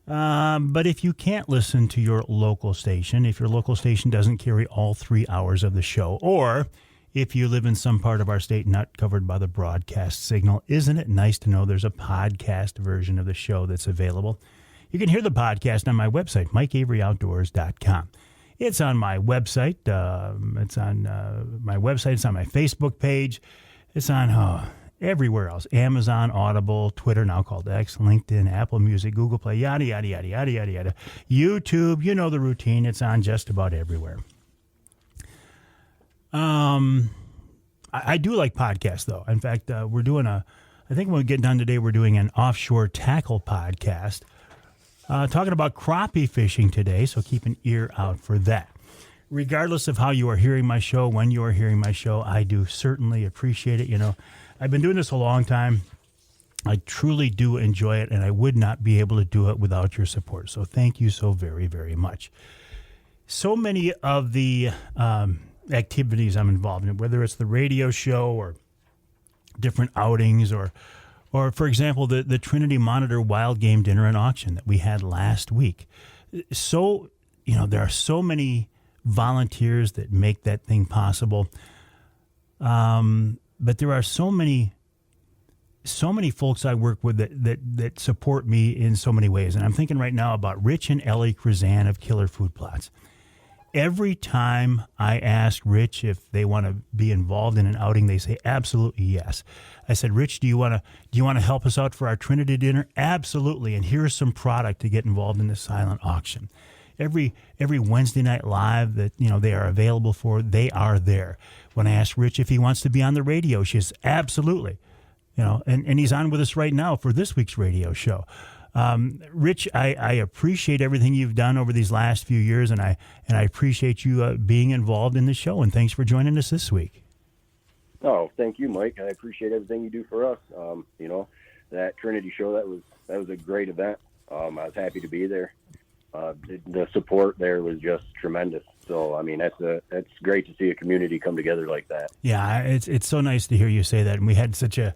But if you can't listen to your local station, if your local station doesn't carry all 3 hours of the show, or if you live in some part of our state not covered by the broadcast signal, isn't it nice to know there's a podcast version of the show that's available? You can hear the podcast on my website, MikeAveryOutdoors.com. It's on my website. It's on my website. It's on my Facebook page. It's on everywhere else. Amazon, Audible, Twitter, now called X, LinkedIn, Apple Music, Google Play, yada, yada, yada, yada, yada, yada. YouTube, you know the routine. It's on just about everywhere. I do like podcasts, though. In fact, I think when we get done today, we're doing an offshore tackle podcast. Talking about crappie fishing today, so keep an ear out for that. Regardless of how you are hearing my show, when you are hearing my show, I do certainly appreciate it. I've been doing this a long time. I truly do enjoy it, and I would not be able to do it without your support. So thank you so very, very much. So many of the activities I'm involved in, whether it's the radio show or different outings or for example, the Trinity Monitor Wild Game Dinner and Auction that we had last week. So, there are so many volunteers that make that thing possible. But there are so many folks I work with that support me in so many ways. And I'm thinking right now about Rich and Ellie Chrzan of Killer Food Plots. Every time I ask Rich if they want to be involved in an outing, they say absolutely yes. I said, Rich, do you want to help us out for our Trinity dinner? Absolutely. And here's some product to get involved in the silent auction. Every Wednesday night live that they are available for, they are there. When I asked Rich if he wants to be on the radio, she says absolutely. And he's on with us right now for this week's radio show. Rich, I appreciate everything you've done over these last few years, and I appreciate you being involved in the show. And thanks for joining us this week. Oh, thank you, Mike. I appreciate everything you do for us. That Trinity show, that was a great event. I was happy to be there. The support there was just tremendous. So, that's great to see a community come together like that. Yeah, it's so nice to hear you say that. And we had such a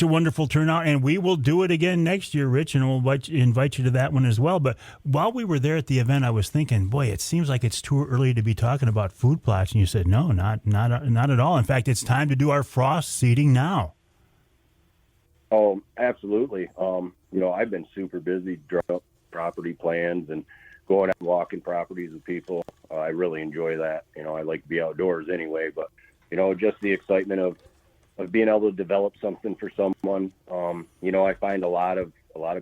wonderful turnout, and we will do it again next year, Rich, and we'll invite you to that one as well. But while we were there at the event, I was thinking, boy, it seems like it's too early to be talking about food plots. And you said, no, not at all. In fact, it's time to do our frost seeding now. Oh, absolutely. I've been super busy drawing up property plans and going out and walking properties with people. I really enjoy that. I like to be outdoors anyway, but just the excitement of being able to develop something for someone. I find a lot of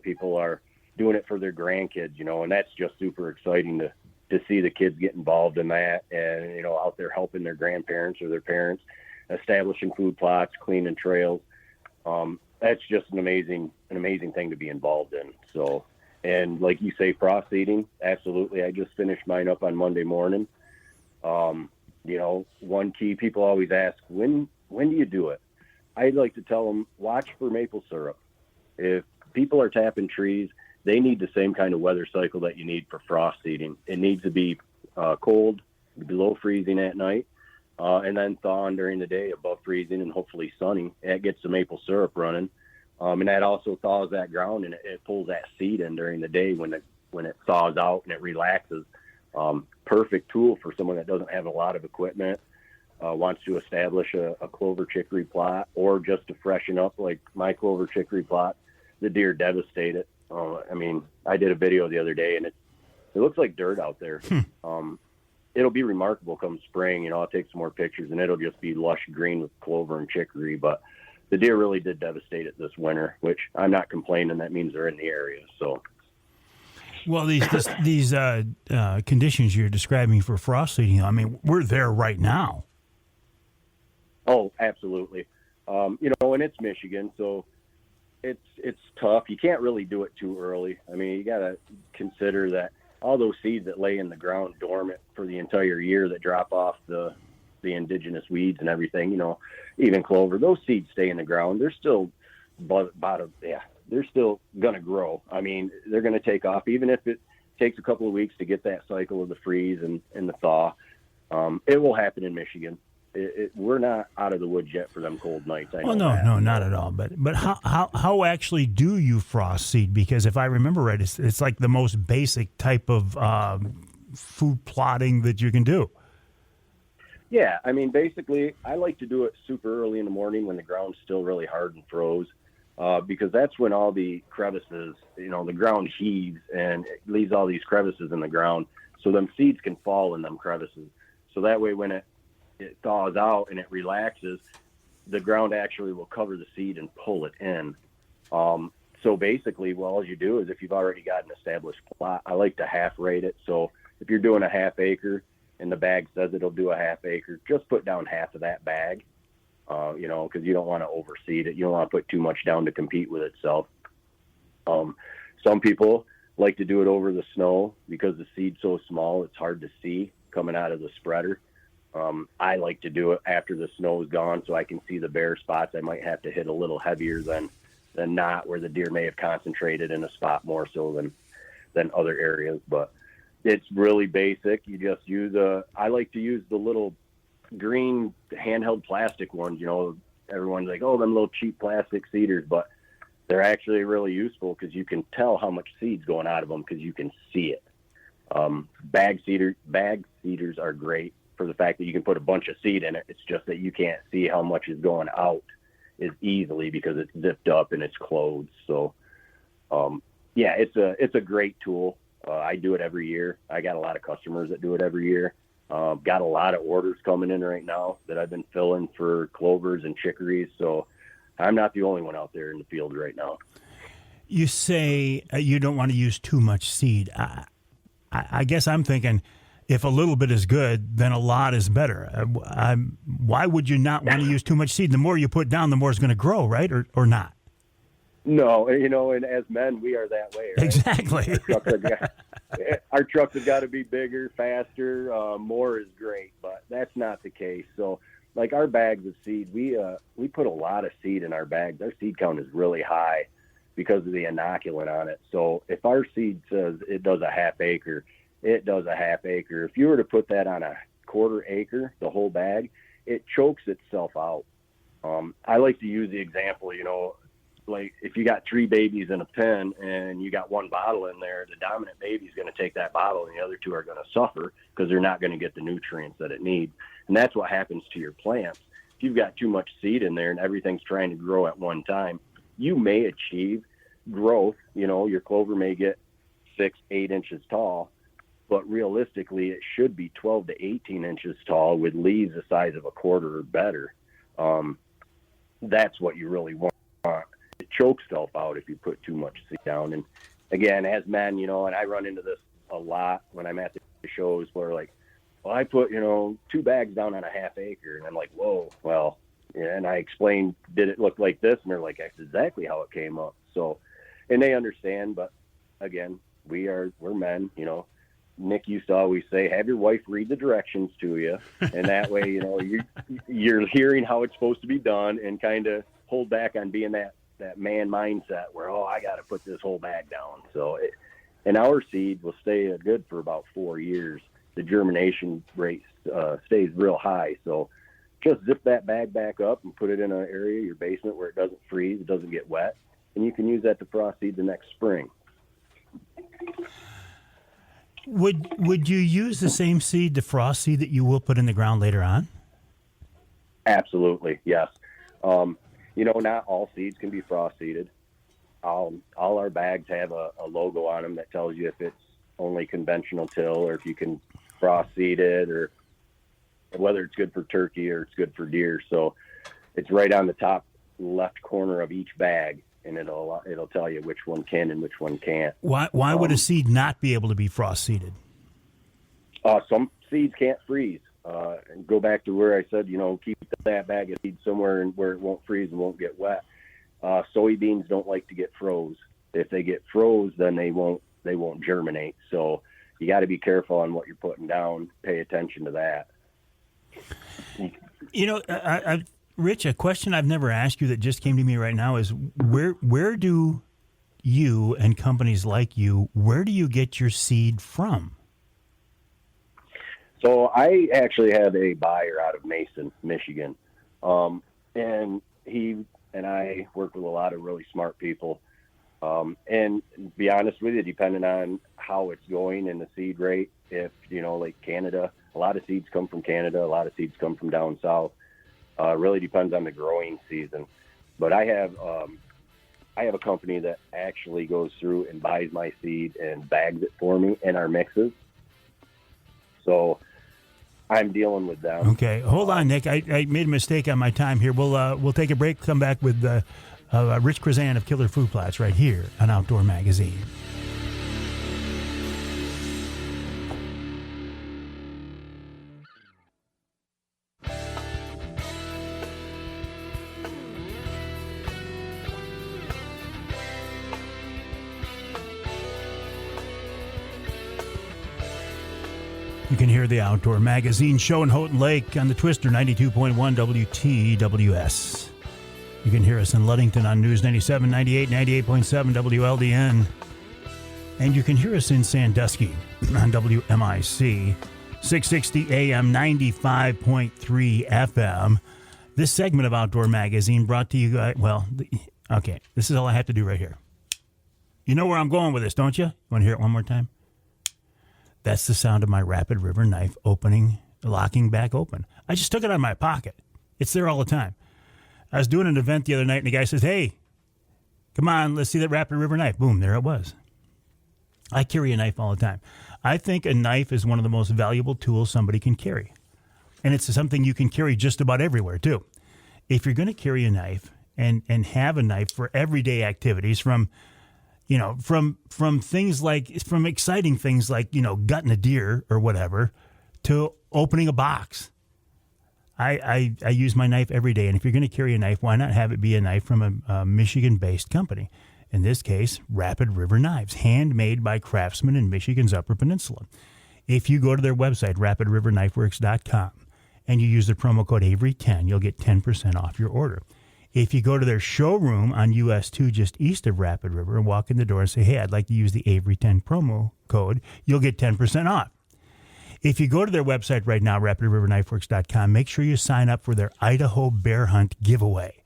people are doing it for their grandkids, and that's just super exciting to see the kids get involved in that and, out there helping their grandparents or their parents, establishing food plots, cleaning trails. That's just an amazing thing to be involved in. So, and like you say, frost seeding, absolutely. I just finished mine up on Monday morning. One key, people always ask, when do you do it? I'd like to tell them, watch for maple syrup. If people are tapping trees, they need the same kind of weather cycle that you need for frost seeding. It needs to be cold, below freezing at night, and then thawing during the day above freezing and hopefully sunny. That gets the maple syrup running. And that also thaws that ground, and it pulls that seed in during the day when it thaws out and it relaxes. Perfect tool for someone that doesn't have a lot of equipment, wants to establish a clover chicory plot, or just to freshen up like my clover chicory plot. The deer devastate it. I did a video the other day, and it looks like dirt out there. It'll be remarkable come spring. I'll take some more pictures, and it'll just be lush green with clover and chicory. But the deer really did devastate it this winter, which I'm not complaining. That means they're in the area. So, well, these conditions you're describing for frost seeding, we're there right now. Oh, absolutely. And it's Michigan, so it's tough. You can't really do it too early. You got to consider that all those seeds that lay in the ground dormant for the entire year that drop off the indigenous weeds and everything, even clover, those seeds stay in the ground. They're still they're still going to grow. They're going to take off, even if it takes a couple of weeks to get that cycle of the freeze and the thaw. It will happen in Michigan. we're not out of the woods yet for them cold nights. I know no, not at all. But how actually do you frost seed? Because if I remember right, it's like the most basic type of food plotting that you can do. Yeah, I mean, basically, I like to do it super early in the morning when the ground's still really hard and froze, because that's when all the crevices, the ground heaves and it leaves all these crevices in the ground, so them seeds can fall in them crevices. So that way, when it thaws out and it relaxes, the ground actually will cover the seed and pull it in. So basically, all you do is if you've already got an established plot, I like to half rate it. So if you're doing a half acre and the bag says it'll do a half acre, just put down half of that bag, because you don't want to overseed it. You don't want to put too much down to compete with itself. Some people like to do it over the snow because the seed's so small, it's hard to see coming out of the spreader. I like to do it after the snow is gone so I can see the bare spots. I might have to hit a little heavier than not, where the deer may have concentrated in a spot more so than other areas. But it's really basic. You just use I like to use the little green handheld plastic ones. Everyone's like, oh, them little cheap plastic seeders, but they're actually really useful because you can tell how much seed's going out of them because you can see it. Bag seeders are great for the fact that you can put a bunch of seed in it. It's just that you can't see how much is going out as easily because it's zipped up and it's closed. So, it's a great tool. I do it every year. I got a lot of customers that do it every year. Got a lot of orders coming in right now that I've been filling for clovers and chicories. So I'm not the only one out there in the field right now. You say you don't want to use too much seed. I guess I'm thinking if a little bit is good, then a lot is better. Why would you not want to use too much seed? The more you put down, the more it's going to grow, right? Or not? No, and as men, we are that way, right? Exactly. Our trucks have got to be bigger, faster, more is great, but that's not the case. So, like our bags of seed, we put a lot of seed in our bags. Our seed count is really high because of the inoculant on it. So if our seed says it does a half acre, it does a half acre. If you were to put that on a quarter acre, the whole bag, it chokes itself out. I like to use the example, like if you got 3 babies in a pen and you got 1 bottle in there, the dominant baby is going to take that bottle and the other 2 are going to suffer because they're not going to get the nutrients that it needs. And that's what happens to your plants. If you've got too much seed in there and everything's trying to grow at one time, you may achieve growth. Your clover may get 6-8 inches tall, but realistically it should be 12 to 18 inches tall with leaves the size of a quarter or better. That's what you really want. It chokes stuff out if you put too much seed down. And again, as men, and I run into this a lot when I'm at the shows where like, well, I put, 2 bags down on a half acre. And I'm like, whoa, well, yeah. And I explained, did it look like this? And they're like, that's exactly how it came up. So, and they understand, but again, we're men, Nick used to always say, have your wife read the directions to you. And that way, you're hearing how it's supposed to be done and kind of hold back on being that man mindset where, I got to put this whole bag down. So, and our seed will stay good for about 4 years. The germination rate stays real high. So just zip that bag back up and put it in an area, your basement, where it doesn't freeze, it doesn't get wet, and you can use that to frost seed the next spring. Would you use the same seed to frost seed that you will put in the ground later on? Absolutely, yes. Not all seeds can be frost seeded. All our bags have a logo on them that tells you if it's only conventional till or if you can frost seed it, or whether it's good for turkey or it's good for deer. So it's right on the top left corner of each bag, and it'll tell you which one can and which one can't. Why would a seed not be able to be frost seeded? Some seeds can't freeze. And go back to where I said, keep that bag of seeds somewhere where it won't freeze and won't get wet. Soybeans don't like to get froze. If they get froze, then they won't germinate. So you got to be careful on what you're putting down. Pay attention to that. Rich, a question I've never asked you that just came to me right now is where do you and companies like you, where do you get your seed from? So I actually have a buyer out of Mason, Michigan. And he and I work with a lot of really smart people. And to be honest with you, depending on how it's going and the seed rate, if, like Canada, a lot of seeds come from Canada, a lot of seeds come from down south. Really depends on the growing season. But I have a company that actually goes through and buys my seed and bags it for me in our mixes. So I'm dealing with them. Okay, hold on, Nick. I made a mistake on my time here. We'll take a break. Come back with Rich Chrzan of Killer Food Plots right here on Outdoor Magazine. You can hear the Outdoor Magazine show in Houghton Lake on the Twister 92.1 WTWS. You can hear us in Ludington on News 97, 98, 98.7 WLDN. And you can hear us in Sandusky on WMIC 660 AM 95.3 FM. This segment of Outdoor Magazine brought to you guys, okay, this is all I have to do right here. You know where I'm going with this, don't you? You want to hear it one more time? That's the sound of my Rapid River knife locking back open. I just took it out of my pocket. It's there all the time. I was doing an event the other night, and the guy says, "Hey, come on, let's see that Rapid River knife." Boom, there it was. I carry a knife all the time. I think a knife is one of the most valuable tools somebody can carry. And it's something you can carry just about everywhere, too. If you're going to carry a knife and have a knife for everyday activities, from things like, from exciting things like, gutting a deer or whatever, to opening a box. I use my knife every day. And if you're going to carry a knife, why not have it be a knife from a Michigan-based company? In this case, Rapid River Knives, handmade by craftsmen in Michigan's Upper Peninsula. If you go to their website, rapidriverknifeworks.com, and you use the promo code Avery10, you'll get 10% off your order. If you go to their showroom on US 2 just east of Rapid River and walk in the door and say, "Hey, I'd like to use the Avery 10 promo code," you'll get 10% off. If you go to their website right now, rapidriverknifeworks.com, make sure you sign up for their Idaho Bear Hunt giveaway.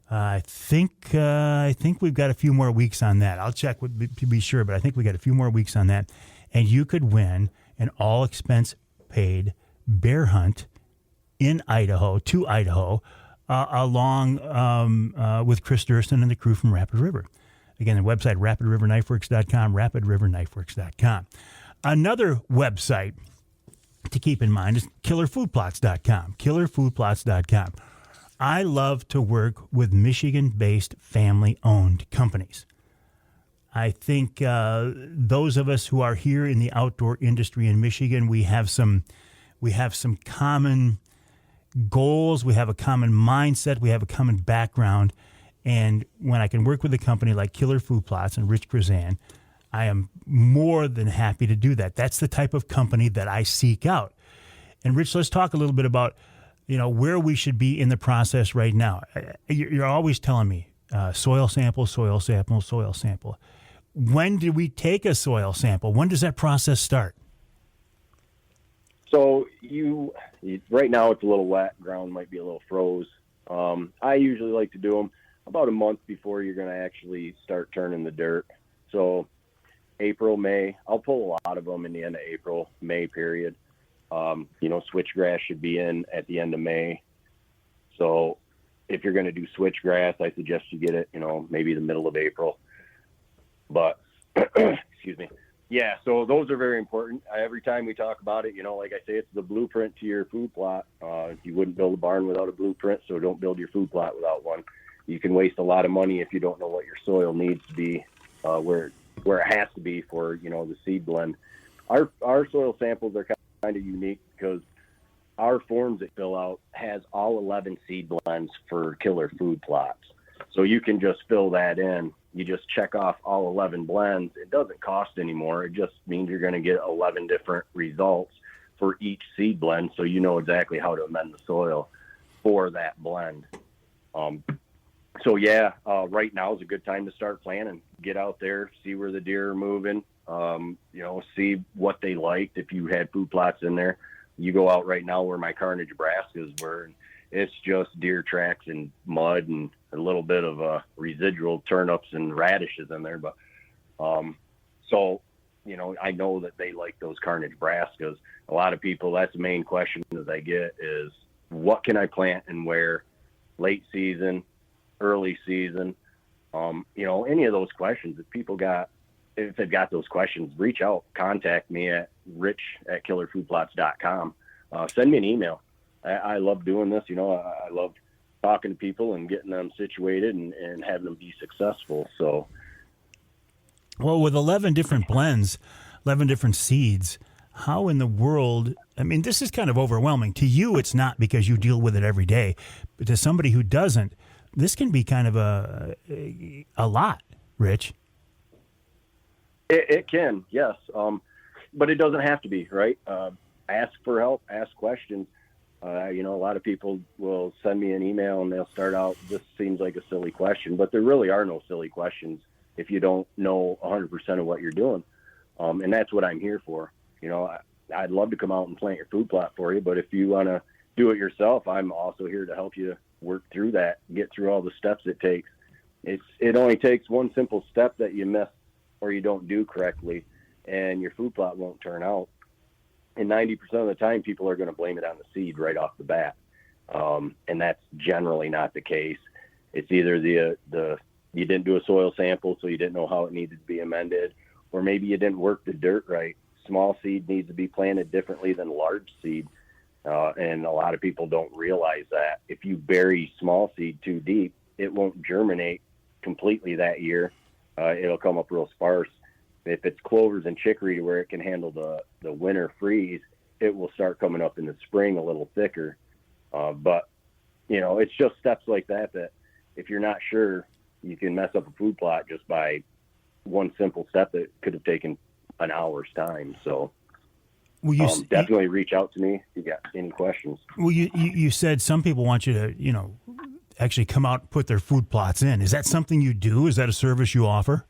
I think we've got a few more weeks on that. I'll check to be sure, but I think we got a few more weeks on that. And you could win an all-expense-paid bear hunt in Idaho, to Idaho, along with Chris Durston and the crew from Rapid River. Again, the website, rapidriverknifeworks.com, rapidriverknifeworks.com. Another website to keep in mind is killerfoodplots.com, killerfoodplots.com. I love to work with Michigan-based family-owned companies. I think those of us who are here in the outdoor industry in Michigan, we have some common goals, we have a common mindset, we have a common background, and when I can work with a company like Killer Food Plots and Rich Chrzan, I am more than happy to do that. That's the type of company that I seek out. And Rich, let's talk a little bit about where we should be in the process right now. You're always telling me soil sample, soil sample, soil sample. When do we take a soil sample? When does that process start? So right now it's a little wet. Ground might be a little froze. I usually like to do them about a month before you're going to actually start turning the dirt. So April, May, I'll pull a lot of them in the end of April, May period. Switchgrass should be in at the end of May. So if you're going to do switchgrass, I suggest you get it, maybe the middle of April. But, excuse me. Yeah, so those are very important. Every time we talk about it, like I say, it's the blueprint to your food plot. You wouldn't build a barn without a blueprint, so don't build your food plot without one. You can waste a lot of money if you don't know what your soil needs to be, where it has to be for, the seed blend. Our soil samples are kind of unique because our forms that fill out has all 11 seed blends for Killer Food Plots. So you can just fill that in. You just check off all 11 blends. It doesn't cost anymore. It just means you're going to get 11 different results for each seed blend, so you know exactly how to amend the soil for that blend. Right now is a good time to start planning. Get out there, see where the deer are moving, see what they liked if you had food plots in there. you go out right now where my Kearney, Nebraska's were, and it's just deer tracks and mud and a little bit of residual turnips and radishes in there. But so, you know, I know that they like those Kearney, Nebraskas. A lot of people, that's the main question that I get is, what can I plant and where, late season, early season? You know, any of those questions that people got, if they've got those questions, reach out, contact me at rich@killerfoodplots.com. Send me an email. I love doing this. You know, I love talking to people and getting them situated and having them be successful. So, well, with 11 different blends, 11 different seeds, how in the world, I mean, this is kind of overwhelming. To you, it's not because you deal with it every day. But to somebody who doesn't, this can be kind of a lot, Rich. It can, yes. But it doesn't have to be, right? Ask for help, ask questions. You know, a lot of people will send me an email and they'll start out, this seems like a silly question, but there really are no silly questions if you don't know 100% of what you're doing. And that's what I'm here for. You know, I'd love to come out and plant your food plot for you, but if you want to do it yourself, I'm also here to help you work through that, get through all the steps it takes. It only takes one simple step that you miss or you don't do correctly, and your food plot won't turn out. And 90% of the time, people are going to blame it on the seed right off the bat. And that's generally not the case. It's either you didn't do a soil sample, so you didn't know how it needed to be amended, or maybe you didn't work the dirt right. Small seed needs to be planted differently than large seed. And a lot of people don't realize that. If you bury small seed too deep, it won't germinate completely that year. It'll come up real sparse. If it's clovers and chicory where it can handle the winter freeze, it will start coming up in the spring a little thicker. But, you know, it's just steps like that if you're not sure, you can mess up a food plot just by one simple step that could have taken an hour's time. So definitely reach out to me if you got any questions. Well, you said some people want you to, you know, actually come out and put their food plots in. Is that something you do? Is that a service you offer?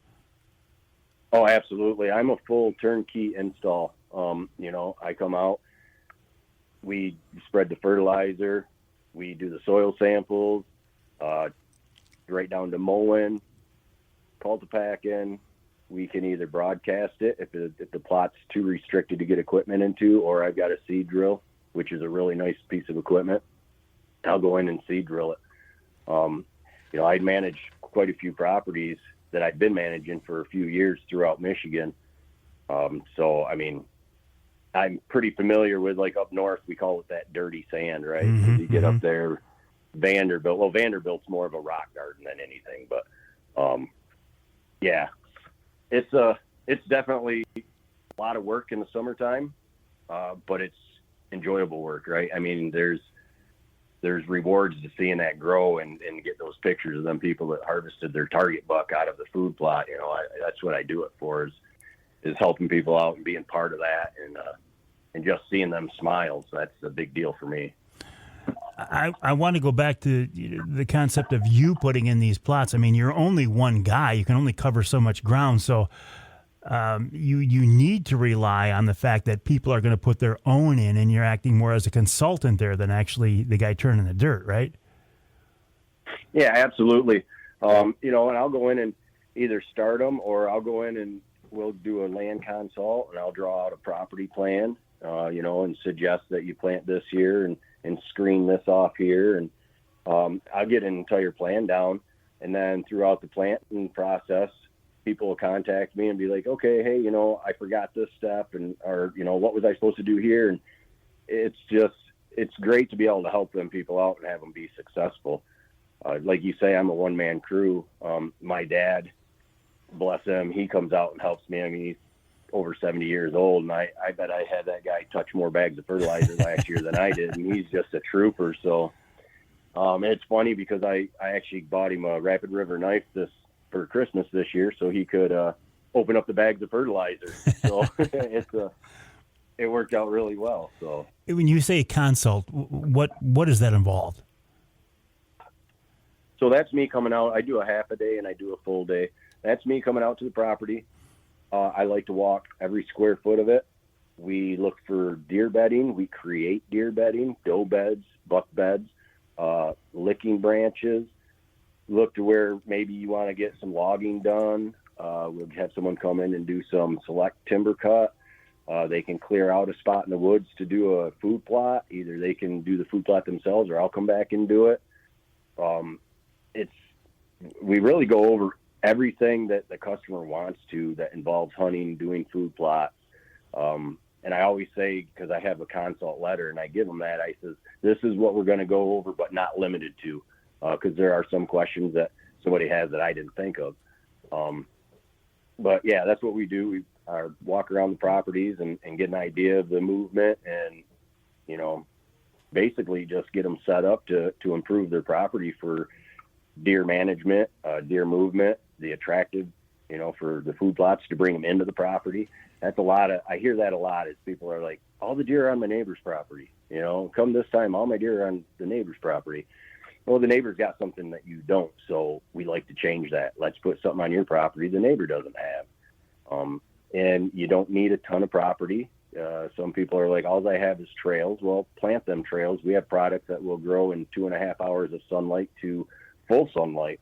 Oh, absolutely. I'm a full turnkey install. You know, I come out, we spread the fertilizer, we do the soil samples, right down to mowing, cultipacking. We can either broadcast it if the plot's too restricted to get equipment into, or I've got a seed drill, which is a really nice piece of equipment. I'll go in and seed drill it. You know, I'd manage quite a few properties that I've been managing for a few years throughout Michigan. So, I mean, I'm pretty familiar with, like, up north, we call it that dirty sand, right? Mm-hmm, you get up there, Vanderbilt's more of a rock garden than anything, but yeah, it's definitely a lot of work in the summertime, but it's enjoyable work, right? I mean, there's rewards to seeing that grow and get those pictures of them people that harvested their target buck out of the food plot. You know, that's what I do it for, is helping people out and being part of that and just seeing them smile. So that's a big deal for me. I want to go back to the concept of you putting in these plots. I mean, you're only one guy. You can only cover so much ground. So you need to rely on the fact that people are going to put their own in, and you're acting more as a consultant there than actually the guy turning the dirt, right? Yeah, absolutely. You know, and I'll go in and either start them, or I'll go in and we'll do a land consult, and I'll draw out a property plan, you know, and suggest that you plant this here and screen this off here. And I'll get an entire plan down. And then throughout the planting process, people will contact me and be like, okay, hey, you know, I forgot this step, or, you know, what was I supposed to do here? And it's great to be able to help them people out and have them be successful. Like you say, I'm a one-man crew. My dad, bless him, he comes out and helps me. I mean, he's over 70 years old, and I bet I had that guy touch more bags of fertilizer last year than I did, and he's just a trooper. So it's funny because I actually bought him a Rapid River knife for Christmas this year so he could open up the bags of fertilizer. So it worked out really well. So when you say consult, what does that involve? So that's me coming out. I do a half a day and I do a full day. That's me coming out to the property. I like to walk every square foot of it, We look for deer bedding. We create deer bedding, doe beds, buck beds, licking branches. Look to where maybe you want to get some logging done. We'll have someone come in and do some select timber cut. They can clear out a spot in the woods to do a food plot. Either they can do the food plot themselves, or I'll come back and do it. We really go over everything that the customer wants to that involves hunting, doing food plots. And I always say, because I have a consult letter and I give them that, I says, this is what we're going to go over, but not limited to, because there are some questions that somebody has that I didn't think of. But yeah, that's what we do. We walk around the properties and get an idea of the movement and, basically just get them set up to improve their property for deer management, deer movement, the attractive, for the food plots to bring them into the property. That's I hear that a lot is people are like, all the deer are on my neighbor's property, come this time, all my deer are on the neighbor's property. Well, the neighbor's got something that you don't. So we like to change that. Let's put something on your property the neighbor doesn't have. And you don't need a ton of property. Some people are like, all I have is trails. Well, plant them trails. We have products that will grow in 2.5 hours of sunlight to full sunlight.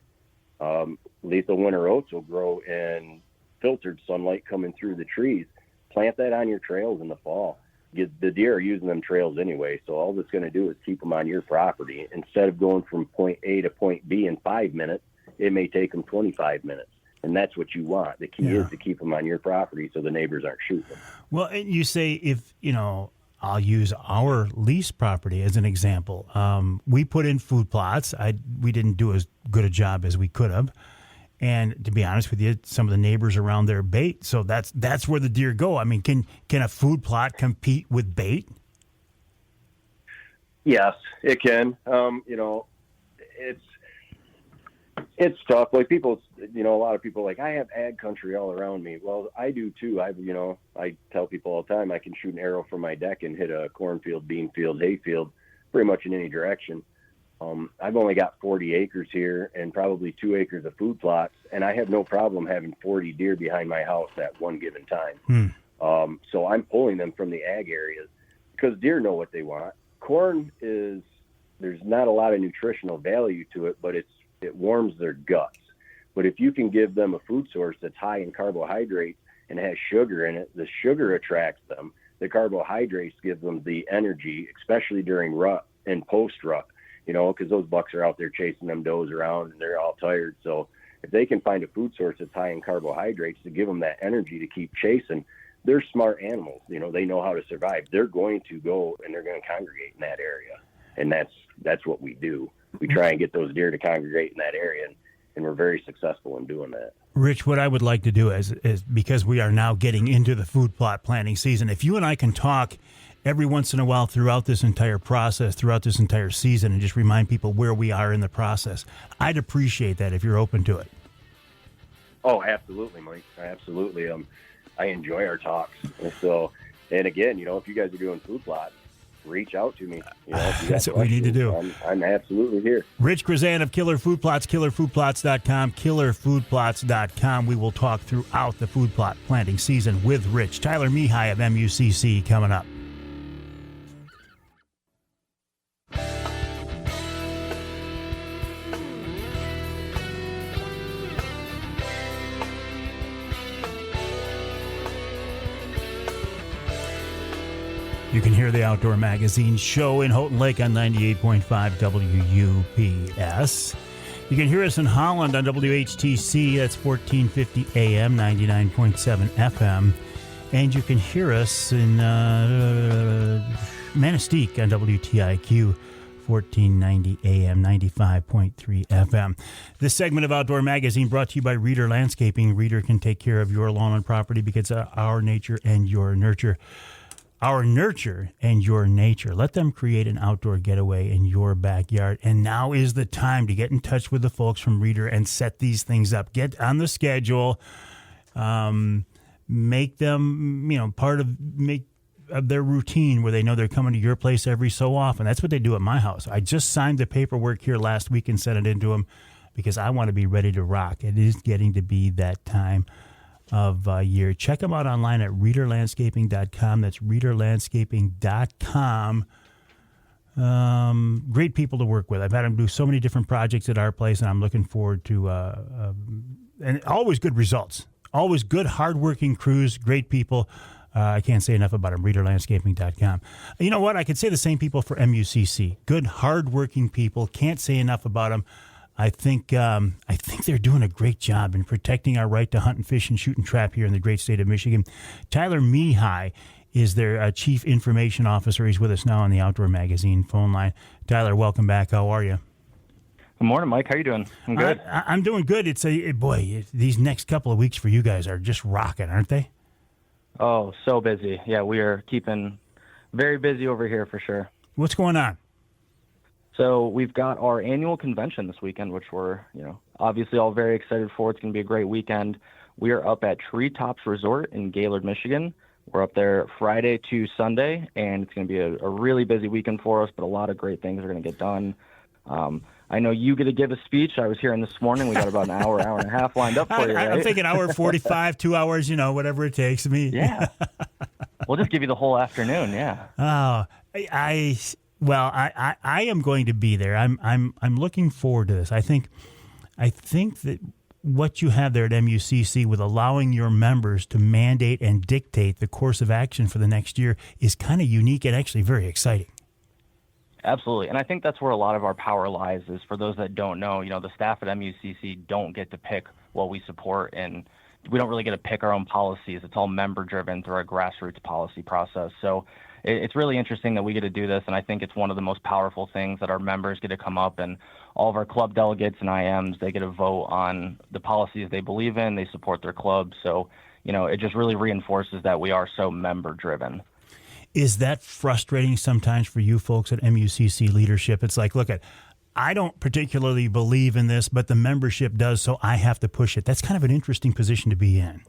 Lethal winter oats will grow in filtered sunlight coming through the trees. Plant that on your trails in the fall. The deer are using them trails anyway, so all that's going to do is keep them on your property. Instead of going from point A to point B in 5 minutes, it may take them 25 minutes. And that's what you want. The key is to keep them on your property so the neighbors aren't shooting them. Well, and you say if, I'll use our lease property as an example. We put in food plots. We didn't do as good a job as we could have. And to be honest with you, some of the neighbors around there bait. So that's where the deer go. I mean, can a food plot compete with bait? Yes, it can. It's tough. Like people, a lot of people are like, I have ag country all around me. Well, I do too. I tell people all the time, I can shoot an arrow from my deck and hit a cornfield, bean field, hay field, pretty much in any direction. I've only got 40 acres here and probably 2 acres of food plots, and I have no problem having 40 deer behind my house at one given time. So I'm pulling them from the ag areas because deer know what they want. Corn there's not a lot of nutritional value to it, but it warms their guts. But if you can give them a food source that's high in carbohydrates and has sugar in it, the sugar attracts them. The carbohydrates give them the energy, especially during rut and post-rut, because those bucks are out there chasing them does around and they're all tired. So if they can find a food source that's high in carbohydrates to give them that energy to keep chasing, they're smart animals. They know how to survive. They're going to go and they're going to congregate in that area. And that's what we do. We try and get those deer to congregate in that area, and we're very successful in doing that. Rich, what I would like to do is because we are now getting into the food plot planting season, if you and I can talk every once in a while throughout this entire process, throughout this entire season, and just remind people where we are in the process, I'd appreciate that if you're open to it. Oh, absolutely, Mike. Absolutely. I enjoy our talks. And again, if you guys are doing food plots, reach out to me. That's what we need to do. I'm absolutely here. Rich Chrzan of Killer Food Plots, killerfoodplots.com, killerfoodplots.com. We will talk throughout the food plot planting season with Rich. Tyler Mehigh of MUCC coming up. You can hear the Outdoor Magazine show in Houghton Lake on 98.5 WUPS. You can hear us in Holland on WHTC, that's 1450 AM, 99.7 FM. And you can hear us in Manistee on WTIQ, 1490 AM, 95.3 FM. This segment of Outdoor Magazine brought to you by Reader Landscaping. Reader can take care of your lawn and property because of our nature and your nurture. Our nurture and your nature. Let them create an outdoor getaway in your backyard. And now is the time to get in touch with the folks from Reader and set these things up. Get on the schedule. Make them, part of their routine where they know they're coming to your place every so often. That's what they do at my house. I just signed the paperwork here last week and sent it into them because I want to be ready to rock. It is getting to be that time year. Check them out online at readerlandscaping.com. That's readerlandscaping.com. Great people to work with. I've had them do so many different projects at our place, and I'm looking forward to and always good results. Always good, hardworking crews, great people. I can't say enough about them. readerlandscaping.com. You know what? I could say the same people for MUCC. Good, hardworking people. Can't say enough about them. I think they're doing a great job in protecting our right to hunt and fish and shoot and trap here in the great state of Michigan. Tyler Mehigh is their Chief Information Officer. He's with us now on the Outdoor Magazine phone line. Tyler, welcome back. How are you? Good morning, Mike. How you doing? I'm good. I'm doing good. These next couple of weeks for you guys are just rocking, aren't they? Oh, so busy. Yeah, we are keeping very busy over here for sure. What's going on? So we've got our annual convention this weekend, which we're, obviously all very excited for. It's going to be a great weekend. We are up at Treetops Resort in Gaylord, Michigan. We're up there Friday to Sunday, and it's going to be a really busy weekend for us, but a lot of great things are going to get done. I know you get to give a speech. I was hearing this morning. We got about an hour and a half lined up for you, right? I'm thinking hour 45, 2 hours, whatever it takes me. Yeah. We'll just give you the whole afternoon, yeah. Oh, I am going to be there. I'm looking forward to this. I think that what you have there at MUCC with allowing your members to mandate and dictate the course of action for the next year is kind of unique and actually very exciting. Absolutely. And I think that's where a lot of our power lies is for those that don't know, the staff at MUCC don't get to pick what we support, and we don't really get to pick our own policies. It's all member driven through our grassroots policy process. So it's really interesting that we get to do this, and I think it's one of the most powerful things that our members get to come up, and all of our club delegates and IMs, they get to vote on the policies they believe in, they support their club. So, it just really reinforces that we are so member driven. Is that frustrating sometimes for you folks at MUCC leadership? It's like, look, I don't particularly believe in this, but the membership does, so I have to push it. That's kind of an interesting position to be in.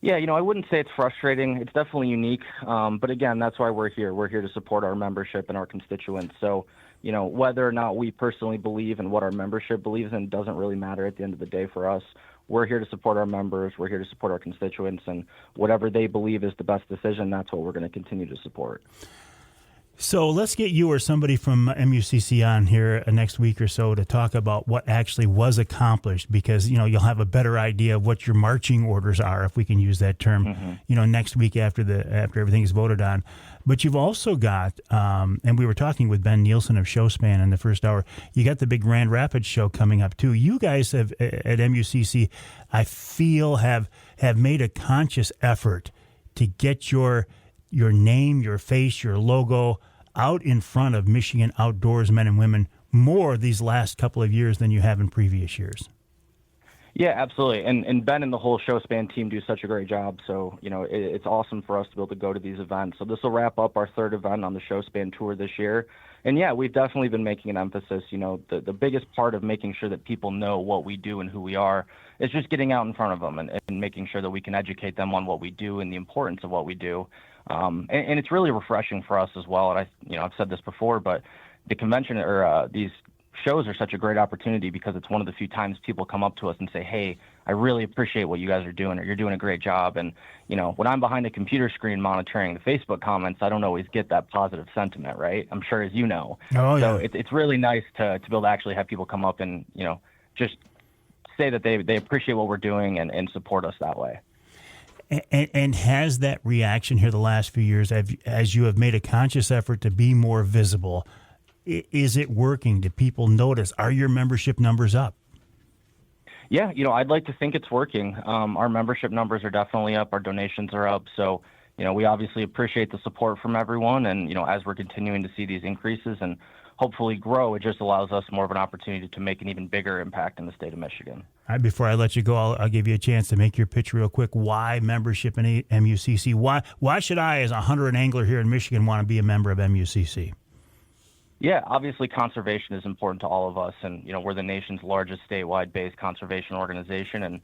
Yeah, I wouldn't say it's frustrating. It's definitely unique. But again, that's why we're here. We're here to support our membership and our constituents. So, whether or not we personally believe in what our membership believes in doesn't really matter at the end of the day for us. We're here to support our members. We're here to support our constituents, and whatever they believe is the best decision, that's what we're going to continue to support. So let's get you or somebody from MUCC on here next week or so to talk about what actually was accomplished, because, you'll have a better idea of what your marching orders are, if we can use that term, next week after everything is voted on. But you've also got, and we were talking with Ben Nielsen of Showspan in the first hour, you got the big Grand Rapids show coming up too. You guys have, at MUCC, I feel have made a conscious effort to get your name, your face, your logo out in front of Michigan outdoors men and women more these last couple of years than you have in previous years. Yeah, absolutely. And Ben and the whole Showspan team do such a great job. So, it's awesome for us to be able to go to these events. So this will wrap up our third event on the Showspan tour this year. And yeah, we've definitely been making an emphasis. The biggest part of making sure that people know what we do and who we are is just getting out in front of them and making sure that we can educate them on what we do and the importance of what we do. And it's really refreshing for us as well. And I've said this before, but the convention or these shows are such a great opportunity because it's one of the few times people come up to us and say, hey, I really appreciate what you guys are doing, or you're doing a great job. And, when I'm behind a computer screen monitoring the Facebook comments, I don't always get that positive sentiment, right? I'm sure as you know. Oh, yeah. So it's really nice to be able to actually have people come up and, just say that they appreciate what we're doing and support us that way. And has that reaction here the last few years, as you have made a conscious effort to be more visible, is it working? Do people notice? Are your membership numbers up? Yeah, I'd like to think it's working. Our membership numbers are definitely up. Our donations are up. So, we obviously appreciate the support from everyone. And, as we're continuing to see these increases and hopefully grow, it just allows us more of an opportunity to make an even bigger impact in the state of Michigan. All right, before I let you go, I'll give you a chance to make your pitch real quick. Why membership in MUCC? Why should I, as a hunter and angler here in Michigan, want to be a member of MUCC? Yeah, obviously conservation is important to all of us, and we're the nation's largest statewide-based conservation organization, and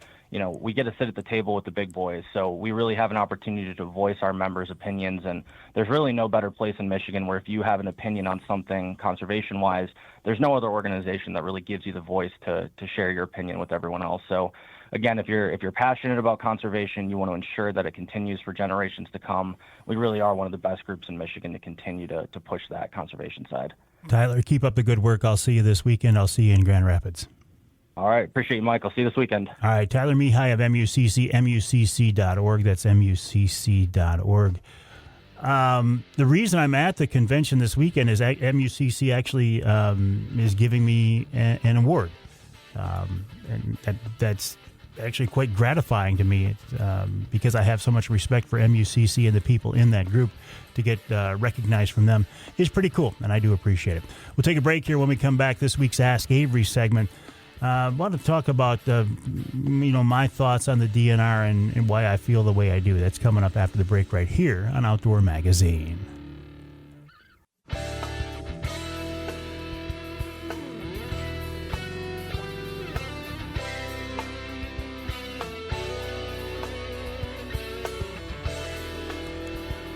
we get to sit at the table with the big boys. So we really have an opportunity to voice our members' opinions, and there's really no better place in Michigan where if you have an opinion on something conservation-wise, there's no other organization that really gives you the voice to share your opinion with everyone else. So again, if you're passionate about conservation, you want to ensure that it continues for generations to come. We really are one of the best groups in Michigan to continue to push that conservation side. Tyler, keep up the good work. I'll see you this weekend. I'll see you in Grand Rapids. All right. Appreciate you, Mike. I'll see you this weekend. All right. Tyler Mehigh of MUCC, MUCC.org. That's MUCC.org. The reason I'm at the convention this weekend is MUCC actually is giving me an award. And that's actually quite gratifying to me because I have so much respect for MUCC and the people in that group. To get recognized from them is pretty cool, and I do appreciate it. We'll take a break here. When we come back, this week's Ask Avery segment. I want to talk about my thoughts on the DNR and why I feel the way I do. That's coming up after the break right here on Outdoor Magazine.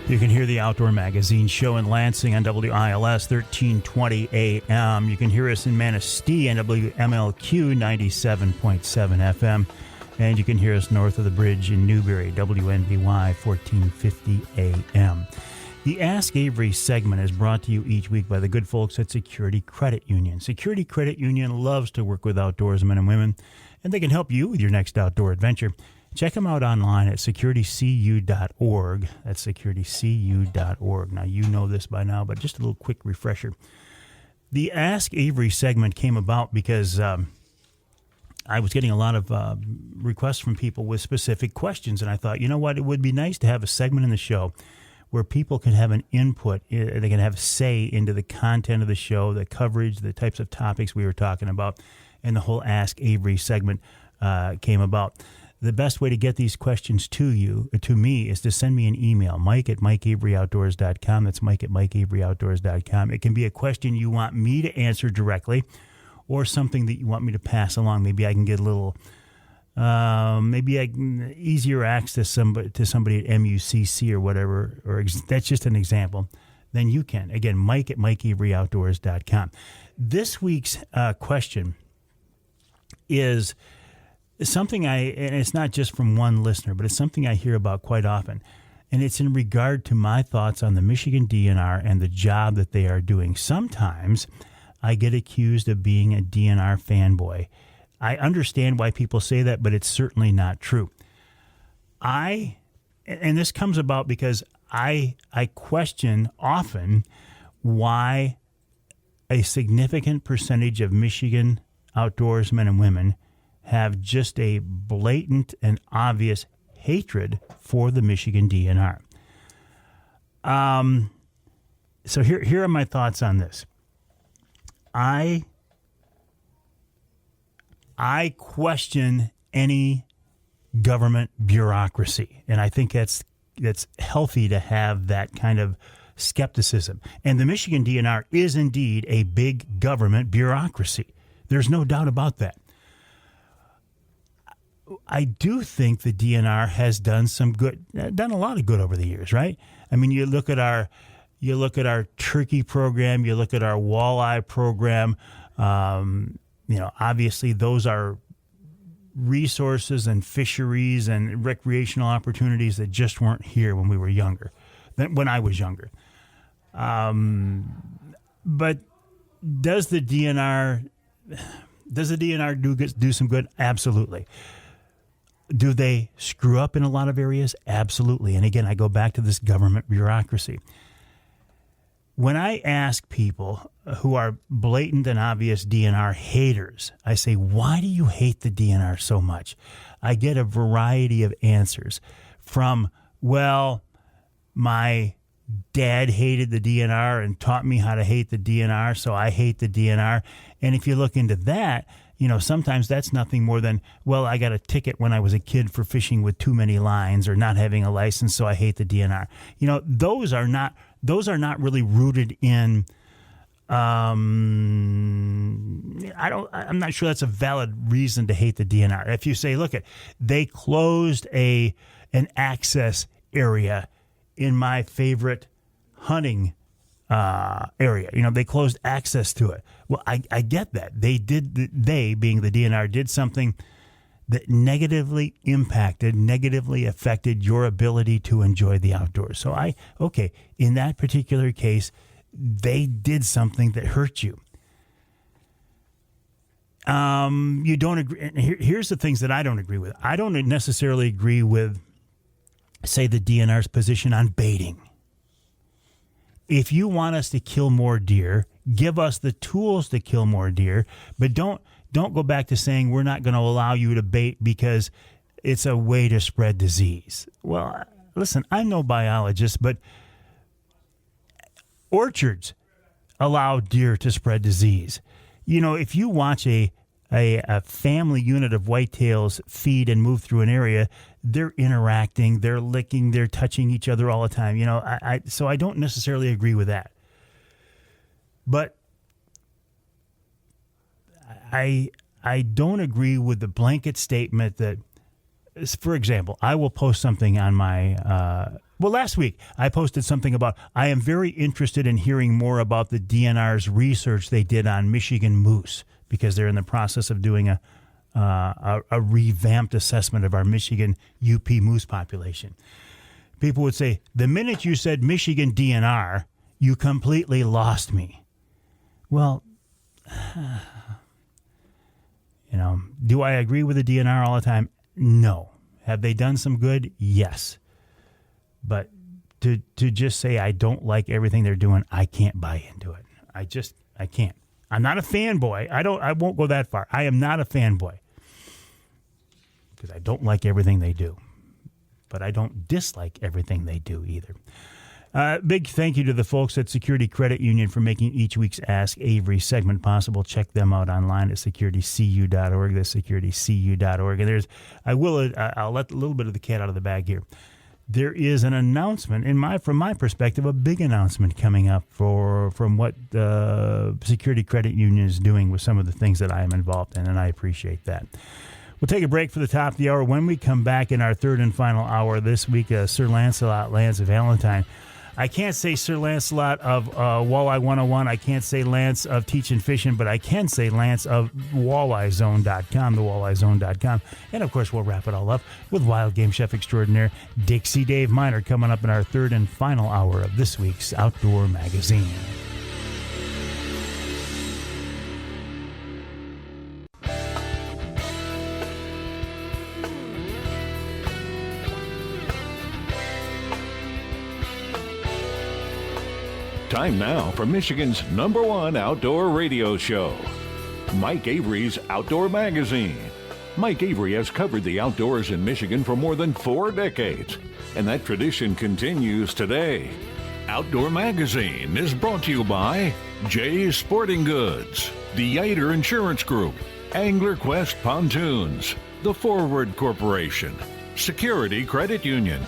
You can hear the Outdoor Magazine show in Lansing on WILS 1320 AM. You can hear us in Manistee on WMLQ 97.7 FM. And you can hear us north of the bridge in Newberry, WNBY 1450 AM. The Ask Avery segment is brought to you each week by the good folks at Security Credit Union. Security Credit Union loves to work with outdoorsmen and women, and they can help you with your next outdoor adventure. Check them out online at securitycu.org. That's securitycu.org. Now, you know this by now, but just a little quick refresher. The Ask Avery segment came about because I was getting a lot of requests from people with specific questions, and I thought, you know what, it would be nice to have a segment in the show where people can have an input, they can have say into the content of the show, the coverage, the types of topics we were talking about, and the whole Ask Avery segment came about. The best way to get these questions to me, is to send me an email, mike@mikeaveryoutdoors.com. That's mike@mikeaveryoutdoors.com. It can be a question you want me to answer directly or something that you want me to pass along. Maybe I can get a little, easier access to somebody at MUCC or whatever, or that's just an example. Then you can. Again, mike@mikeaveryoutdoors.com. This week's question is something and it's not just from one listener, but it's something I hear about quite often. And it's in regard to my thoughts on the Michigan DNR and the job that they are doing. Sometimes I get accused of being a DNR fanboy. I understand why people say that, but it's certainly not true. And this comes about because I question often why a significant percentage of Michigan outdoorsmen and women have just a blatant and obvious hatred for the Michigan DNR. So here are my thoughts on this. I question any government bureaucracy, and I think that's healthy to have that kind of skepticism. And the Michigan DNR is indeed a big government bureaucracy. There's no doubt about that. I do think the DNR has done a lot of good over the years, right? I mean, you look at our turkey program, you look at our walleye program. Obviously those are resources and fisheries and recreational opportunities that just weren't here when we were younger, when I was younger. But does the DNR do some good? Absolutely. Do they screw up in a lot of areas? Absolutely. And again, I go back to this government bureaucracy. When I ask people who are blatant and obvious DNR haters, I say, why do you hate the DNR so much? I get a variety of answers from, well, my dad hated the DNR and taught me how to hate the DNR, so I hate the DNR. And if you look into that, sometimes that's nothing more than, well, I got a ticket when I was a kid for fishing with too many lines or not having a license, so I hate the DNR. Those are not really rooted in. I'm not sure that's a valid reason to hate the DNR. If you say, look, they closed an access area in my favorite hunting area. They closed access to it. Well, I get that. They being the DNR, did something that negatively impacted, negatively affected your ability to enjoy the outdoors. So in that particular case, they did something that hurt you. You don't agree. And here's the things that I don't agree with. I don't necessarily agree with, say, the DNR's position on baiting. If you want us to kill more deer, give us the tools to kill more deer, but don't go back to saying we're not going to allow you to bait because it's a way to spread disease. Well, listen, I'm no biologist, but orchards allow deer to spread disease. You know, if you watch a family unit of whitetails feed and move through an area, they're interacting, they're licking, they're touching each other all the time. You know, so I don't necessarily agree with that. But I don't agree with the blanket statement that, for example, I will post something on my, last week I posted something about, I am very interested in hearing more about the DNR's research they did on Michigan moose, because they're in the process of doing a revamped assessment of our Michigan UP moose population. People would say, the minute you said Michigan DNR, you completely lost me. Well, you know, do I agree with the DNR all the time? No. Have they done some good? Yes. But to just say I don't like everything they're doing, I can't buy into it. I can't. I'm not a fanboy. I won't go that far. I am not a fanboy because I don't like everything they do. But I don't dislike everything they do either. Big thank you to the folks at Security Credit Union for making each week's Ask Avery segment possible. Check them out online at securitycu.org. That's securitycu.org. And I'll let a little bit of the cat out of the bag here. There is an announcement, from my perspective, a big announcement coming up from what Security Credit Union is doing with some of the things that I am involved in, and I appreciate that. We'll take a break for the top of the hour. When we come back in our third and final hour this week, Sir Lancelot Lance of Valentine. I can't say Sir Lancelot of Walleye 101. I can't say Lance of Teachin' Fishin', but I can say Lance of WalleyeZone.com, thewalleyezone.com. And, of course, we'll wrap it all up with wild game chef extraordinaire Dixie Dave Minar coming up in our third and final hour of this week's Outdoor Magazine. Time now for Michigan's #1 outdoor radio show, Mike Avery's Outdoor Magazine. Mike Avery has covered the outdoors in Michigan for more than 4 decades, and that tradition continues today. Outdoor Magazine is brought to you by Jay's Sporting Goods, the Yater Insurance Group, Angler Quest Pontoons, The Forward Corporation, Security Credit Union,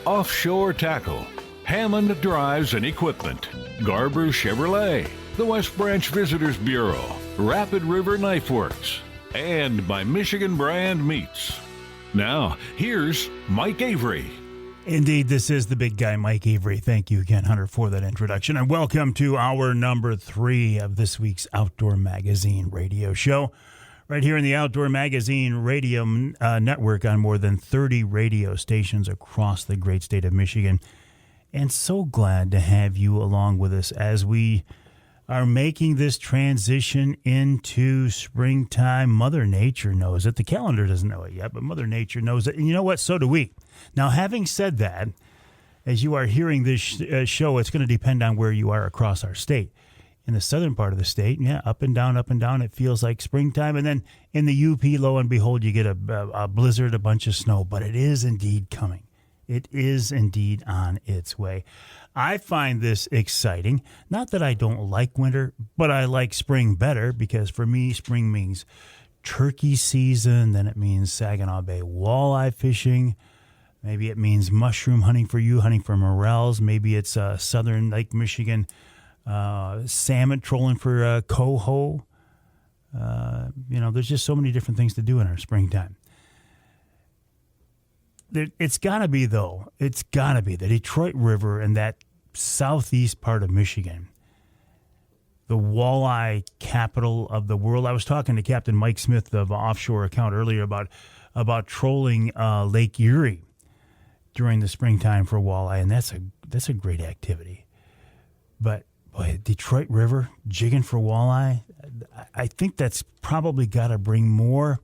Offshore Tackle, Hammond Drives and Equipment, Garber Chevrolet, the West Branch Visitors Bureau, Rapid River Knife Works, and by Michigan Brand Meats. Now, here's Mike Avery. Indeed, this is the big guy, Mike Avery. Thank you again, Hunter, for that introduction. And welcome to our number 3 of this week's Outdoor Magazine radio show. Right here in the Outdoor Magazine radio network on more than 30 radio stations across the great state of Michigan. And so glad to have you along with us as we are making this transition into springtime. Mother Nature knows it. The calendar doesn't know it yet, but Mother Nature knows it. And you know what? So do we. Now, having said that, as you are hearing this show, it's going to depend on where you are across our state. In the southern part of the state, up and down, it feels like springtime. And then in the UP, lo and behold, you get a blizzard, a bunch of snow. But it is indeed coming. It is indeed on its way. I find this exciting. Not that I don't like winter, but I like spring better because for me, spring means turkey season. Then it means Saginaw Bay walleye fishing. Maybe it means mushroom hunting for you, hunting for morels. Maybe it's southern Lake Michigan salmon trolling for coho. There's just so many different things to do in our springtime. It's got to be the Detroit River and that southeast part of Michigan, the walleye capital of the world. I was talking to Captain Mike Smith of Offshore Account earlier about about trolling Lake Erie during the springtime for walleye, and that's a great activity. But boy, Detroit River jigging for walleye, I think that's probably got to bring more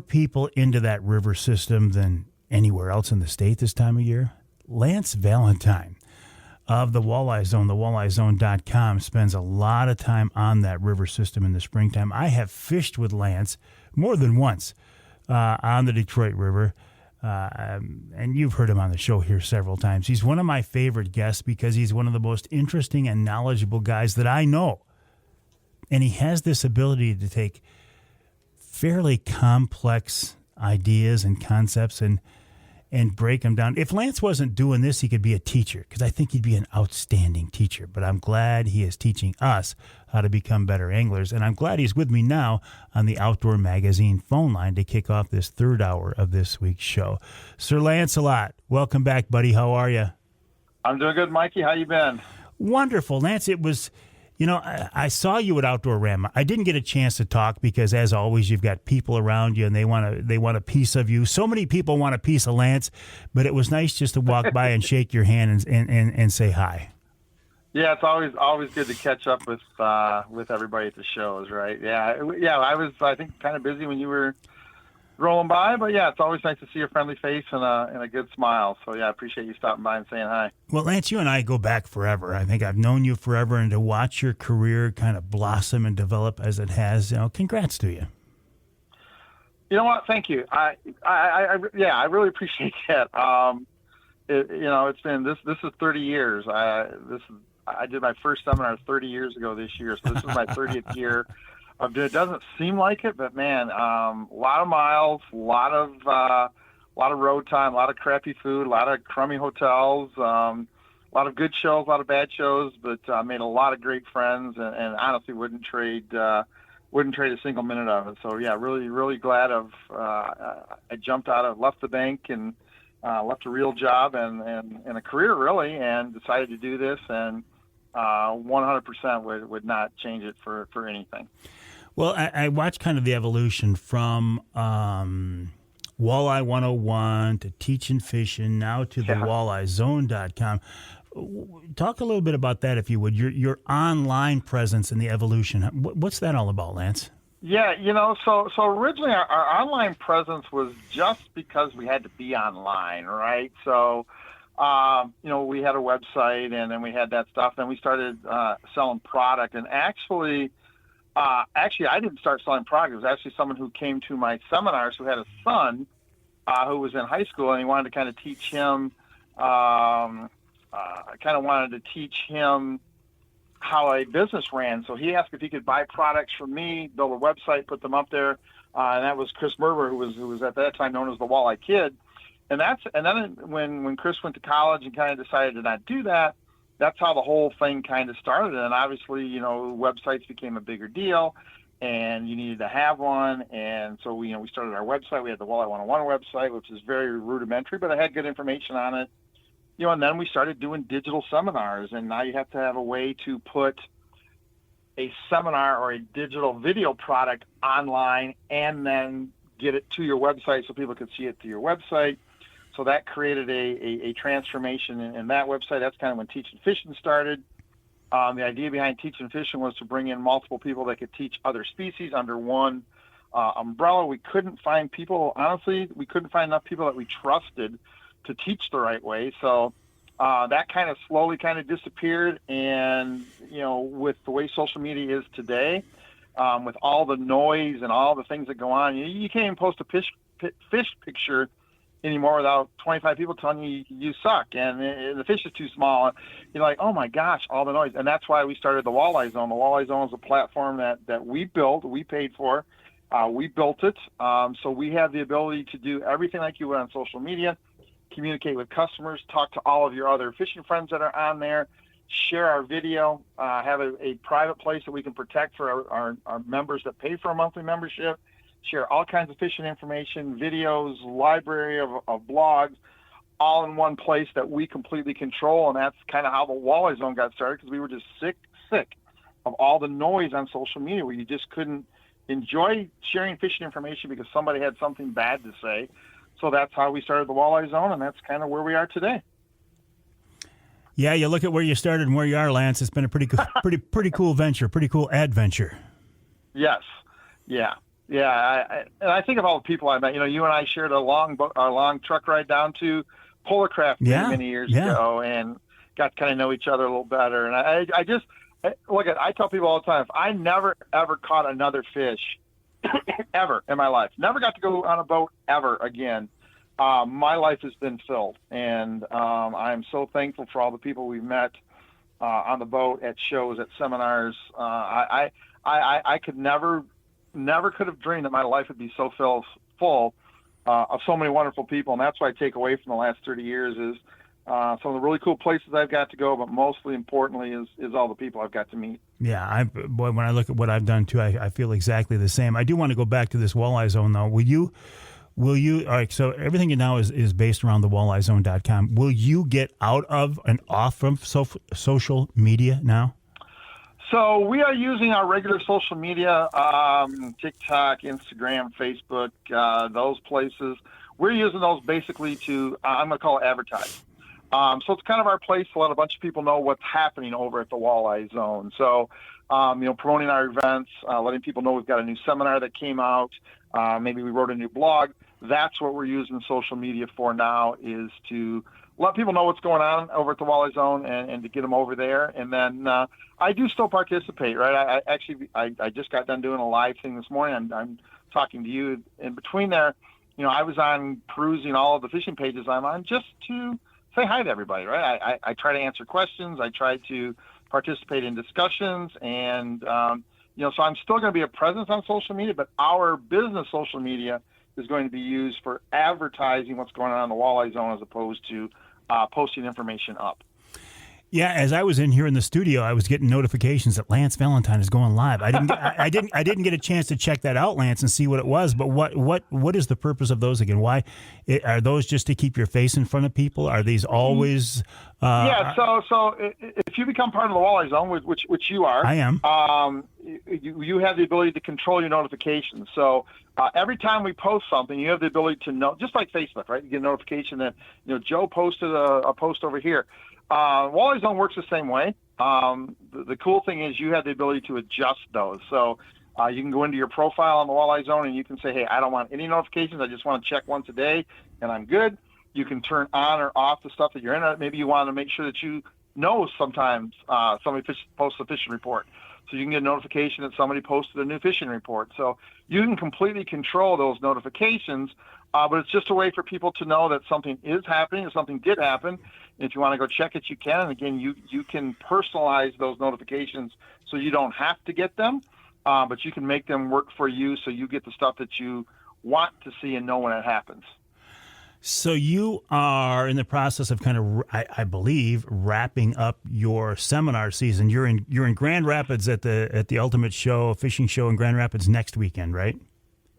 people into that river system than anywhere else in the state this time of year. Lance Valentine of the Walleye Zone, the walleyezone.com, spends a lot of time on that river system in the springtime. I have fished with Lance more than once on the Detroit River, and you've heard him on the show here several times. He's one of my favorite guests because he's one of the most interesting and knowledgeable guys that I know. And he has this ability to take fairly complex ideas and concepts and break them down. If Lance wasn't doing this, he could be a teacher, because I think he'd be an outstanding teacher. But I'm glad he is teaching us how to become better anglers. And I'm glad he's with me now on the Outdoor Magazine phone line to kick off this third hour of this week's show. Sir Lancelot, welcome back, buddy. How are you? I'm doing good, Mikey. How you been? Wonderful. Lance, it was... You know, I saw you at Outdoor Ram. I didn't get a chance to talk because, as always, you've got people around you and they want a piece of you. So many people want a piece of Lance, but it was nice just to walk by and shake your hand and say hi. Yeah, it's always good to catch up with everybody at the shows, right? Yeah. I was, I think, kind of busy when you were rolling by, but yeah, it's always nice to see a friendly face and a good smile. So yeah, I appreciate you stopping by and saying hi. Well, Lance, you and I go back forever. I think I've known you forever, and to watch your career kind of blossom and develop as it has, congrats to you. You know what? Thank you. I really appreciate that. It's been this is 30 years. I did my first seminar 30 years ago this year, so this is my 30th year. It doesn't seem like it, but man, a lot of miles, a lot of road time, a lot of crappy food, a lot of crummy hotels, a lot of good shows, a lot of bad shows, but I made a lot of great friends, and honestly wouldn't trade a single minute of it. So yeah, really, really glad I jumped left the bank and left a real job and a career really, and decided to do this, and 100% would not change it for anything. Well, I watched kind of the evolution from Walleye 101 to Teaching Fishing, now to the walleyezone.com. Talk a little bit about that, if you would, your online presence and the evolution. What's that all about, Lance? Yeah, so originally our online presence was just because we had to be online, right? So, we had a website, and then we had that stuff. Then we started selling product, and actually, I didn't start selling product. It was actually someone who came to my seminars who had a son who was in high school, and he wanted to kind of teach him. Wanted to teach him how a business ran. So he asked if he could buy products from me, build a website, put them up there, and that was Chris Merber, who was at that time known as the Walleye Kid. And then when Chris went to college and kind of decided to not do that, that's how the whole thing kind of started. And obviously, websites became a bigger deal, and you needed to have one. And so we started our website. We had the Walleye 101 website, which is very rudimentary, but it had good information on it. And then we started doing digital seminars, and now you have to have a way to put a seminar or a digital video product online and then get it to your website so people could see it through your website. So that created a transformation in that website. That's kind of when Teaching Fishing started. The idea behind Teaching Fishing was to bring in multiple people that could teach other species under one umbrella. We couldn't find people, honestly, we couldn't find enough people that we trusted to teach the right way. So that kind of slowly kind of disappeared. And, with the way social media is today, with all the noise and all the things that go on, you can't even post a fish picture anymore without 25 people telling you you suck and the fish is too small. You're like, oh my gosh, all the noise. And that's why we started the Walleye Zone. The Walleye Zone is a platform that we built, we paid for, we built it. So we have the ability to do everything like you would on social media, communicate with customers, talk to all of your other fishing friends that are on there, share our video, have a private place that we can protect for our members that pay for a monthly membership, share all kinds of fishing information, videos, library of blogs, all in one place that we completely control. And that's kind of how the Walleye Zone got started, because we were just sick of all the noise on social media where you just couldn't enjoy sharing fishing information because somebody had something bad to say. So that's how we started the Walleye Zone, and that's kind of where we are today. Yeah, you look at where you started and where you are, Lance. It's been a pretty cool venture, pretty cool adventure. Yes, yeah. And I think of all the people I met. You know, you and I shared a long truck ride down to Polarcraft many years ago, and got to kind of know each other a little better. And I just I tell people all the time, if I never ever caught another fish ever in my life, never got to go on a boat ever again, my life has been filled. And I'm so thankful for all the people we've met on the boat, at shows, at seminars. I could never could have dreamed that my life would be so full of so many wonderful people. And that's what I take away from the last 30 years is some of the really cool places I've got to go, but mostly importantly is all the people I've got to meet. Yeah, when I look at what I've done too, I feel exactly the same. I do want to go back to this Walleye Zone though. Will you, all right, so everything now is based around the walleyezone.com. Will you get out of and off from social media now? So we are using our regular social media, TikTok, Instagram, Facebook, those places. We're using those basically to, I'm going to call it advertise. So it's kind of our place to let a bunch of people know what's happening over at the Walleye Zone. So, promoting our events, letting people know we've got a new seminar that came out. Maybe we wrote a new blog. That's what we're using social media for now, is to let people know what's going on over at the Walleye Zone and to get them over there. And then I do still participate, right? I just got done doing a live thing this morning. I'm talking to you. In between there, I was on perusing all of the fishing pages I'm on just to say hi to everybody, right? I try to answer questions. I try to participate in discussions. And, so I'm still going to be a presence on social media, but our business social media is going to be used for advertising what's going on in the Walleye Zone as opposed to posting information up. Yeah, as I was in here in the studio, I was getting notifications that Lance Valentine is going live. I didn't get a chance to check that out, Lance, and see what it was. But what is the purpose of those again? Why are those just to keep your face in front of people? Are these always? So if you become part of the Walleye Zone, which you are, I am. You have the ability to control your notifications. So every time we post something, you have the ability to know, just like Facebook, right? You get a notification that Joe posted a post over here. Walleye Zone works the same way. The cool thing is you have the ability to adjust those. So you can go into your profile on the Walleye Zone and you can say, hey, I don't want any notifications. I just want to check once a day and I'm good. You can turn on or off the stuff that you're in. Maybe you want to make sure that you know sometimes somebody posts a fishing report. So you can get a notification that somebody posted a new fishing report. So you can completely control those notifications, but it's just a way for people to know that something is happening or something did happen. If you want to go check it, you can. And again, you can personalize those notifications so you don't have to get them, but you can make them work for you so you get the stuff that you want to see and know when it happens. So you are in the process of kind of, I believe, wrapping up your seminar season. You're in Grand Rapids at the Ultimate Show, fishing show in Grand Rapids next weekend, right?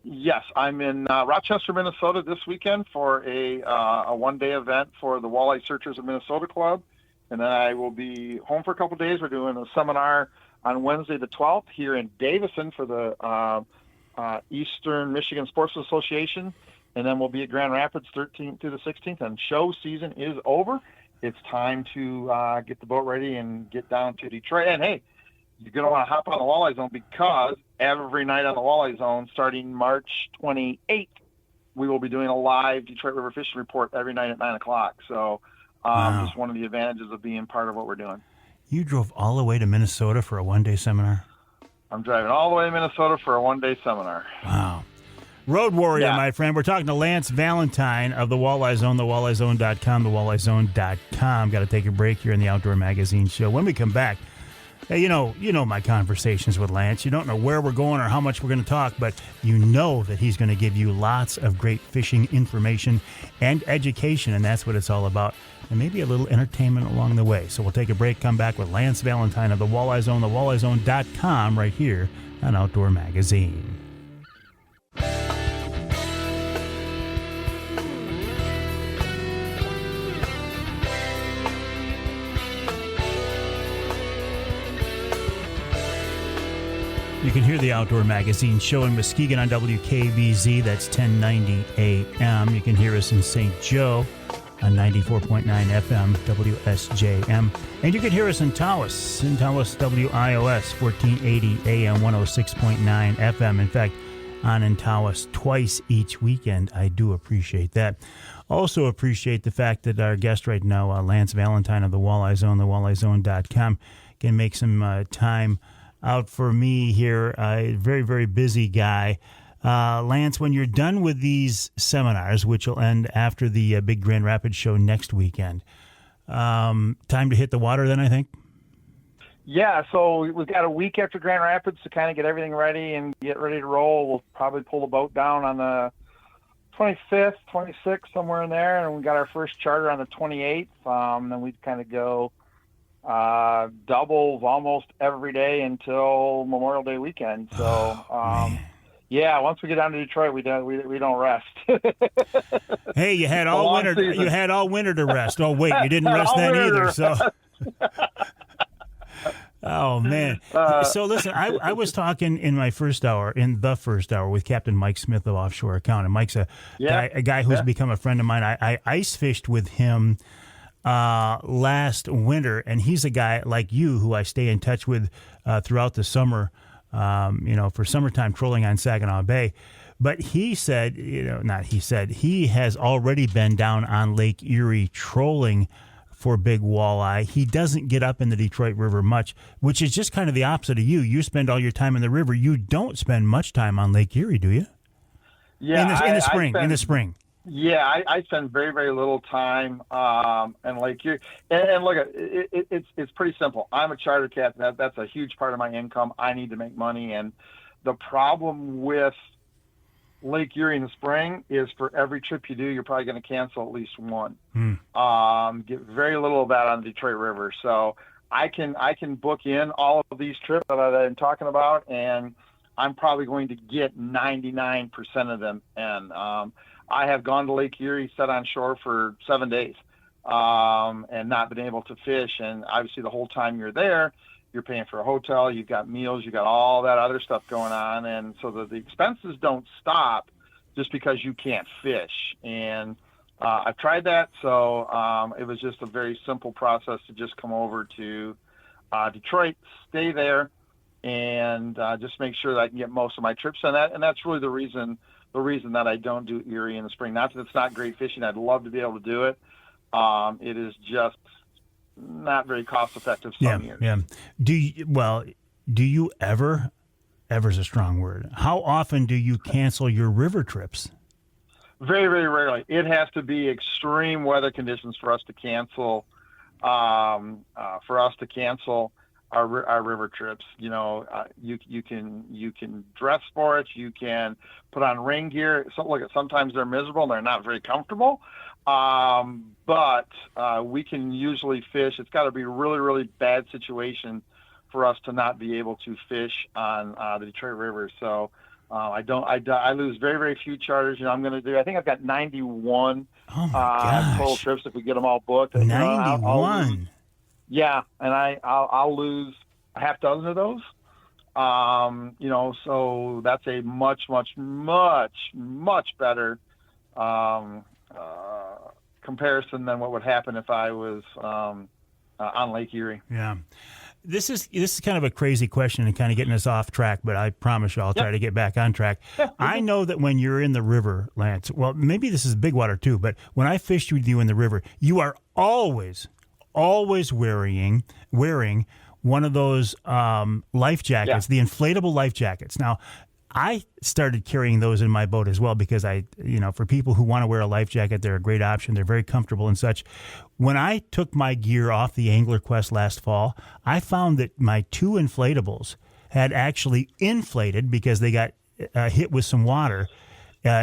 Yes, I'm in Rochester, Minnesota this weekend for a one-day event for the Walleye Searchers of Minnesota Club, and then I will be home for a couple of days. We're doing a seminar on Wednesday the 12th here in Davison for the Eastern Michigan Sports Association. And then we'll be at Grand Rapids 13th through the 16th, and show season is over. It's time to get the boat ready and get down to Detroit. And, hey, you're going to want to hop on the Walleye Zone because every night on the Walleye Zone, starting March 28th, we will be doing a live Detroit River Fishing Report every night at 9 o'clock. So just one of the advantages of being part of what we're doing. You drove all the way to Minnesota for a one-day seminar? I'm driving all the way to Minnesota for a one-day seminar. Wow. Road warrior, my friend. We're talking to Lance Valentine of the Walleye Zone, thewalleyezone.com, thewalleyezone.com. Got to take a break here in the Outdoor Magazine show. When we come back, hey, you know my conversations with Lance. You don't know where we're going or how much we're going to talk, but you know that he's going to give you lots of great fishing information and education, and that's what it's all about, and maybe a little entertainment along the way. So we'll take a break, come back with Lance Valentine of the Walleye Zone, thewalleyezone.com, right here on Outdoor Magazine. You can hear the Outdoor Magazine show in Muskegon on WKBZ. That's 1090 AM. You can hear us in St. Joe on 94.9 FM, WSJM. And you can hear us in Tawas WIOS, 1480 AM, 106.9 FM. In fact, on in Tawas twice each weekend. I do appreciate that. Also appreciate the fact that our guest right now, Lance Valentine of the Walleye Zone, thewalleyezone.com, can make some time out for me here. A very, very busy guy. Lance, when you're done with these seminars, which will end after the big Grand Rapids show next weekend, time to hit the water then, I think? Yeah, so we've got a week after Grand Rapids to kind of get everything ready and get ready to roll. We'll probably pull the boat down on the 25th, 26th, somewhere in there, and we got our first charter on the 28th. Then we'd kind of go doubles almost every day until Memorial Day weekend. So, yeah, once we get down to Detroit, we don't rest. Hey, you had all winter. Season. You had all winter to rest. Oh wait, you didn't rest then either. So. Oh man! So listen, I was talking in the first hour with Captain Mike Smith of Offshore Accounting. Mike's a guy who's become a friend of mine. I ice fished with him last winter, and he's a guy like you who I stay in touch with throughout the summer, for summertime trolling on Saginaw Bay. But he said, he has already been down on Lake Erie trolling for big walleye. He doesn't get up in the Detroit River much, which is just kind of the opposite of you. You spend all your time in the river. You don't spend much time on Lake Erie, do you? Yeah, in the spring. Yeah, I spend very, very little time in Lake Erie. And look, it's pretty simple. I'm a charter captain. That's a huge part of my income. I need to make money. And the problem with Lake Erie in the spring is for every trip you do, you're probably going to cancel at least one. Get very little of that on the Detroit River. So I can book in all of these trips that I'm talking about, and I'm probably going to get 99% of them. And I have gone to Lake Erie, sat on shore for 7 days, and not been able to fish. And obviously the whole time you're there, you're paying for a hotel, you've got meals, you've got all that other stuff going on. And so the expenses don't stop just because you can't fish. And I've tried that. So it was just a very simple process to just come over to Detroit, stay there, and just make sure that I can get most of my trips on that. And that's really the reason that I don't do Erie in the spring. Not that it's not great fishing. I'd love to be able to do it. It is just not very cost effective some years. Yeah. Do you ever's a strong word. How often do you cancel your river trips? Very, very rarely. It has to be extreme weather conditions for us to cancel our river trips. You can dress for it. You can put on rain gear. So look, sometimes they're miserable and they're not very comfortable. But we can usually fish. It's got to be a really, really bad situation for us to not be able to fish on the Detroit River. So I lose very, very few charters. I think I've got 91 total trips if we get them all booked. 91. Yeah, and I'll lose a half dozen of those. So that's a much, much, much, much better comparison than what would happen if I was on Lake Erie. Yeah. This is kind of a crazy question and kind of getting us off track, but I promise you I'll try to get back on track. I know that when you're in the river, Lance, well, maybe this is big water too, but when I fished with you in the river, you are always wearing one of those life jackets, the inflatable life jackets. Now, I started carrying those in my boat as well because for people who want to wear a life jacket, they're a great option. They're very comfortable and such. When I took my gear off the Angler Quest last fall, I found that my two inflatables had actually inflated because they got hit with some water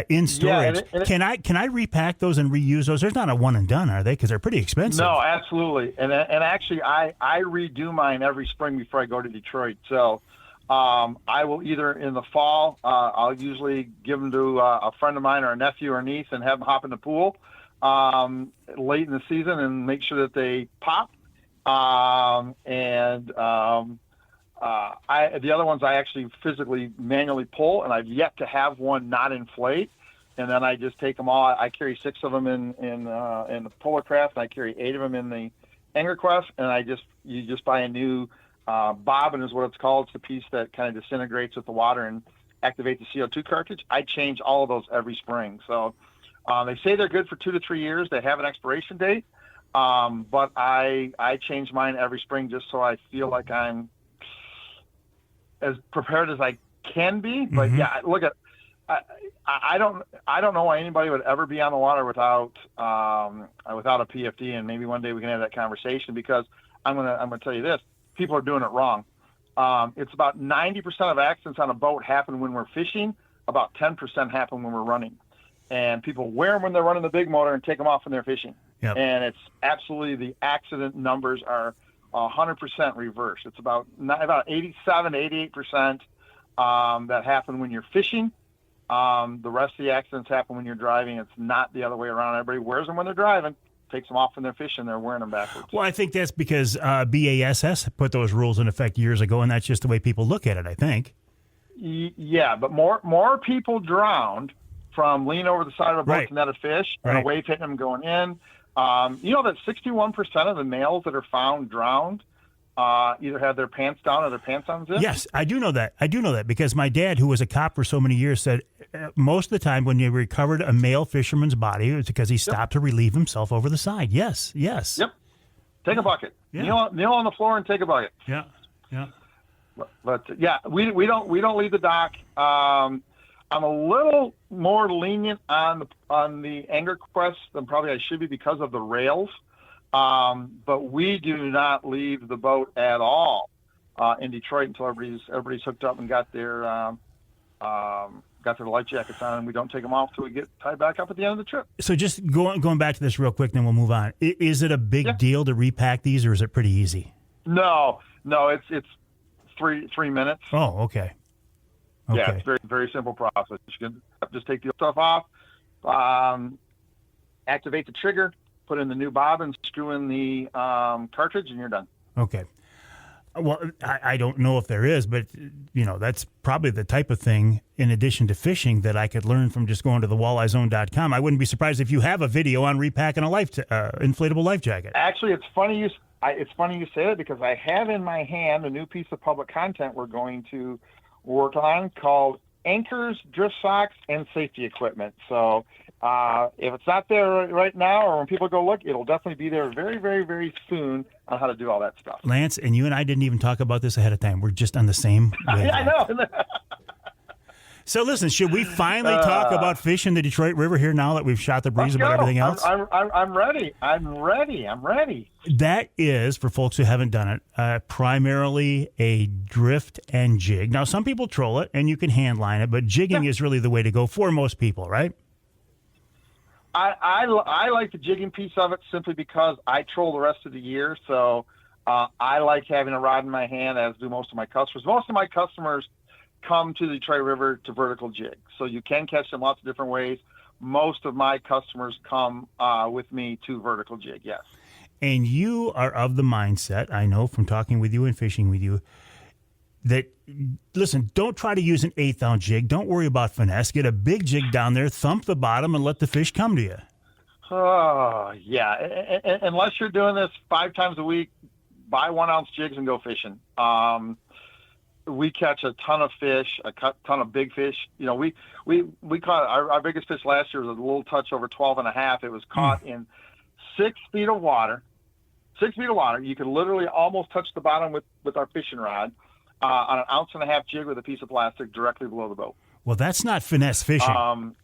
in storage. Can I repack those and reuse those? There's not a one and done, are they? Because they're pretty expensive. No, absolutely. And actually, I redo mine every spring before I go to Detroit. So I will either in the fall, I'll usually give them to a friend of mine or a nephew or niece and have them hop in the pool late in the season and make sure that they pop. The other ones I actually physically manually pull, and I've yet to have one not inflate. And then I just take them all. I carry 6 of them in the Polar Craft, and I carry 8 of them in the Angler Quest. And you just buy a new bobbin is what it's called. It's the piece that kind of disintegrates with the water and activates the CO2 cartridge. I change all of those every spring. So they say they're good for 2 to 3 years. They have an expiration date, but I change mine every spring just so I feel like I'm as prepared as I can be. But yeah, look at. I don't know why anybody would ever be on the water without a PFD, and maybe one day we can have that conversation, because I'm gonna tell you this: people are doing it wrong. It's about 90% of accidents on a boat happen when we're fishing. About 10% happen when we're running, and people wear them when they're running the big motor and take them off when they're fishing. Yep. And it's absolutely, the accident numbers are 100% reverse. It's about 87 to 88% that happen when you're fishing. The rest of the accidents happen when you're driving. It's not the other way around. Everybody wears them when they're driving, takes them off when they're fishing. They're wearing them backwards. Well, I think that's because BASS put those rules in effect years ago, and that's just the way people look at it, I think. Yeah, but more people drowned from leaning over the side of a boat to net a fish and a wave hitting them going in. You know that 61% of the males that are found drowned either have their pants down or their pants unzipped? Yes, I do know that because my dad, who was a cop for so many years, said most of the time when you recovered a male fisherman's body, it was because he stopped to relieve himself over the side. Yes. Yep. Take a bucket. Yeah. Kneel on the floor and take a bucket. Yeah. But yeah, we don't leave the dock. I'm a little more lenient on the Angler Quest than probably I should be because of the rails. But we do not leave the boat at all in Detroit until everybody's hooked up and got their life jackets on, and we don't take them off till we get tied back up at the end of the trip. So just going back to this real quick, then we'll move on. Is it a big deal to repack these, or is it pretty easy? No, it's 3 minutes. Oh, okay. Yeah, it's very, very simple process. You can just take the stuff off, activate the trigger, put in the new bobbin, screw in the cartridge, and you're done. Okay. Well, I don't know if there is, but, that's probably the type of thing, in addition to fishing, that I could learn from just going to the walleyeZone.com. I wouldn't be surprised if you have a video on repacking a inflatable life jacket. Actually, it's funny you say that, because I have in my hand a new piece of public content we're going to work on called Anchors, Drift Socks, and Safety Equipment. So if it's not there right now, or when people go look, it'll definitely be there very, very, very soon on how to do all that stuff. Lance, and you and I didn't even talk about this ahead of time. We're just on the same wavelength. I know. So listen, should we finally talk about fish in the Detroit River here now that we've shot the breeze about everything else? I'm ready. I'm ready. That is, for folks who haven't done it, primarily a drift and jig. Now, some people troll it, and you can hand line it, but jigging is really the way to go for most people, right? I like the jigging piece of it simply because I troll the rest of the year. So I like having a rod in my hand, as do most of my customers. Most of my customers come to the Detroit River to vertical jig. So you can catch them lots of different ways. Most of my customers come with me to vertical jig, yes. And you are of the mindset, I know from talking with you and fishing with you, that, listen, don't try to use an 1/8 ounce jig. Don't worry about finesse. Get a big jig down there, thump the bottom, and let the fish come to you. Oh, yeah. Unless you're doing this 5 times a week, buy 1 ounce jigs and go fishing. We catch a ton of fish, a ton of big fish. We caught our biggest fish last year was a little touch over 12 and a half. It was caught in 6 feet of water. 6 feet of water. You could literally almost touch the bottom with our fishing rod on an 1.5 ounce jig with a piece of plastic directly below the boat. Well, that's not finesse fishing. No.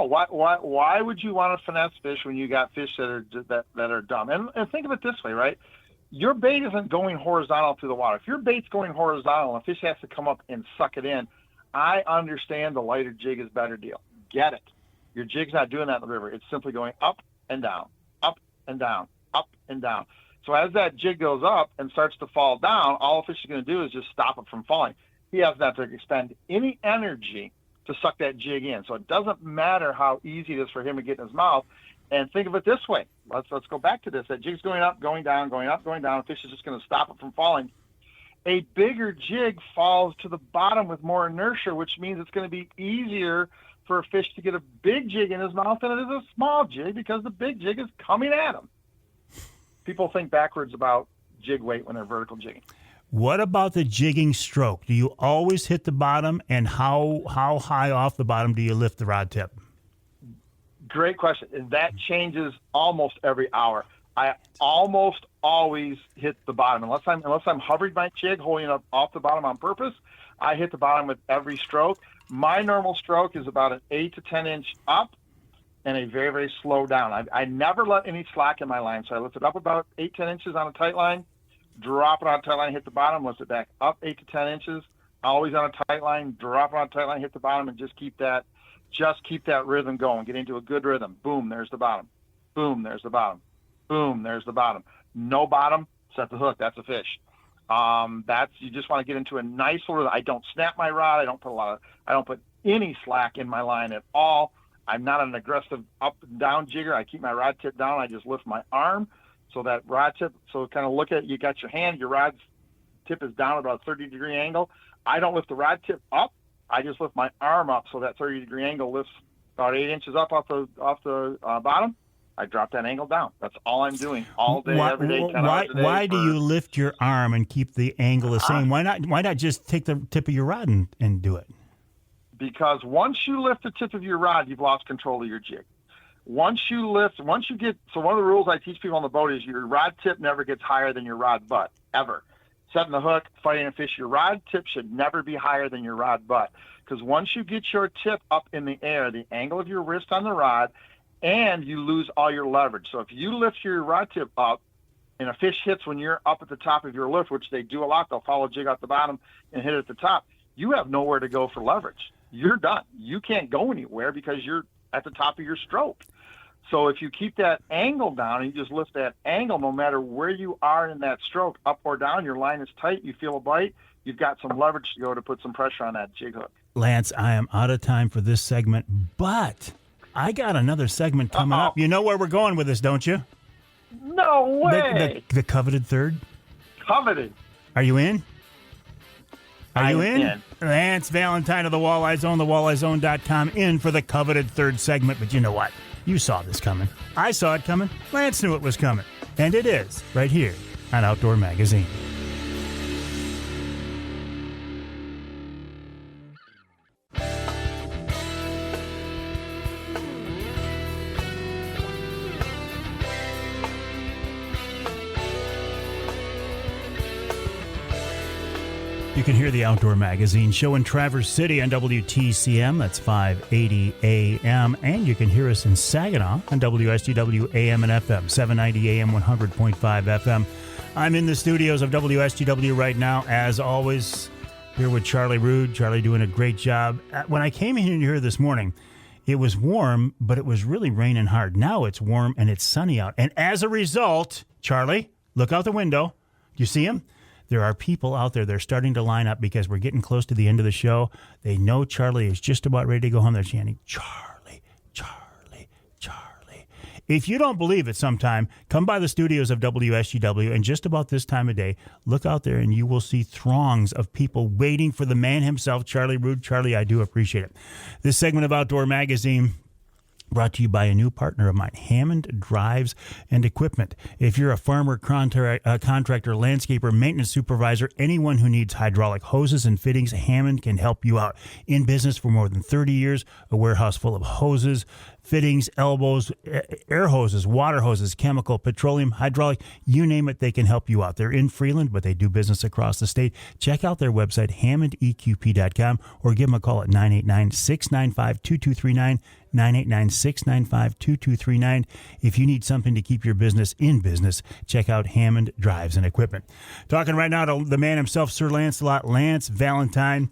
Why would you want to finesse fish when you got fish that are dumb? And think of it this way, right? Your bait isn't going horizontal through the water. If your bait's going horizontal and a fish has to come up and suck it in, I understand the lighter jig is better deal. Get it. Your jig's not doing that in the river. It's simply going up and down, up and down, up and down. So as that jig goes up and starts to fall down, all the fish is going to do is just stop it from falling. He doesn't have to expend any energy to suck that jig in. So it doesn't matter how easy it is for him to get in his mouth. And think of it this way. Let's go back to this. That jig's going up, going down, going up, going down. The fish is just going to stop it from falling. a bigger jig falls to the bottom with more inertia, which means it's going to be easier for a fish to get a big jig in his mouth than it is a small jig because the big jig is coming at him. People think backwards about jig weight when they're vertical jigging. What about the jigging stroke? Do you always hit the bottom, and how high off the bottom do you lift the rod tip? Great question. And that changes almost every hour. I almost always hit the bottom. Unless I'm hovering my jig, holding it up off the bottom on purpose, I hit the bottom with every stroke. My normal stroke is about an 8 to 10 inch up and a very, very slow down. I never let any slack in my line. So I lift it up about 8, 10 inches on a tight line, drop it on a tight line, hit the bottom, lift it back up 8 to 10 inches, always on a tight line, drop it on a tight line, hit the bottom, and just keep that rhythm going. Get into a good rhythm. Boom, there's the bottom. Boom, there's the bottom. Boom, there's the bottom. No bottom, set the hook. That's a fish. You just want to get into a nice rhythm. I don't snap my rod. I don't put any slack in my line at all. I'm not an aggressive up and down jigger. I keep my rod tip down. I just lift my arm so that rod tip. So kind of look at, you got your hand, your rod tip is down about a 30-degree angle. I don't lift the rod tip up. I just lift my arm up so that 30-degree angle lifts about 8 inches up off the bottom. I drop that angle down. That's all I'm doing all day, every day, 10 hours a day. Why do you lift your arm and keep the angle the same? Why not just take the tip of your rod and do it? Because once you lift the tip of your rod, you've lost control of your jig. So one of the rules I teach people on the boat is your rod tip never gets higher than your rod butt, ever. Setting the hook, fighting a fish, your rod tip should never be higher than your rod butt. Because once you get your tip up in the air, the angle of your wrist on the rod, and you lose all your leverage. So if you lift your rod tip up and a fish hits when you're up at the top of your lift, which they do a lot, they'll follow jig out the bottom and hit it at the top, you have nowhere to go for leverage. You're done. You can't go anywhere because you're at the top of your stroke. So if you keep that angle down and you just lift that angle, no matter where you are in that stroke, up or down, your line is tight, you feel a bite, you've got some leverage to go to put some pressure on that jig hook. Lance, I am out of time for this segment, but I got another segment coming up. You know where we're going with this, don't you? No way. The coveted third? Coveted. Are you in? Are you in? in? Lance Valentine of the Walleye Zone, thewalleyezone.com, in for the coveted third segment. But you know what? You saw this coming. I saw it coming. Lance knew it was coming. And it is, right here on Outdoor Magazine. You can hear the Outdoor Magazine show in Traverse City on WTCM. That's 580 AM. And you can hear us in Saginaw on WSGW AM and FM, 790 AM, 100.5 FM. I'm in the studios of WSGW right now, as always, here with Charlie Rude. Charlie doing a great job. When I came in here this morning, it was warm, but it was really raining hard. Now it's warm and it's sunny out. And as a result, Charlie, look out the window. Do you see him? There are people out there. They're starting to line up because we're getting close to the end of the show. They know Charlie is just about ready to go home. They're chanting, Charlie, Charlie, Charlie. If you don't believe it sometime, come by the studios of WSGW, and just about this time of day, look out there and you will see throngs of people waiting for the man himself, Charlie Rude. Charlie, I do appreciate it. This segment of Outdoor Magazine brought to you by a new partner of mine, Hammond Drives and Equipment. If you're a farmer, contractor, landscaper, maintenance supervisor, anyone who needs hydraulic hoses and fittings, Hammond can help you out. In business for more than 30 years, a warehouse full of hoses, fittings, elbows, air hoses, water hoses, chemical, petroleum, hydraulic, you name it, they can help you out. They're in Freeland, but they do business across the state. Check out their website, hammondeqp.com, or give them a call at 989-695-2239, 989-695-2239. If you need something to keep your business in business, check out Hammond Drives and Equipment. Talking right now to the man himself, Sir Lancelot, Lance Valentine.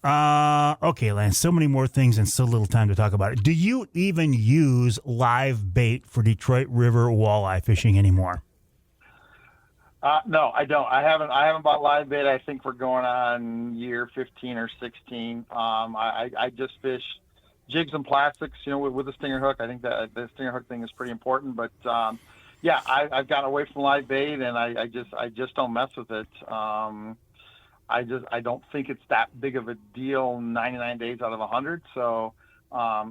Okay, Lance, so many more things and so little time to talk about it. Do you even use live bait for Detroit River walleye fishing anymore? No, I don't. I haven't bought live bait. I think we're going on year 15 or 16. I just fish jigs and plastics, with a stinger hook. I think that the stinger hook thing is pretty important, but yeah, I've gotten away from live bait, and I just don't mess with it. I don't think it's that big of a deal 99 days out of 100. So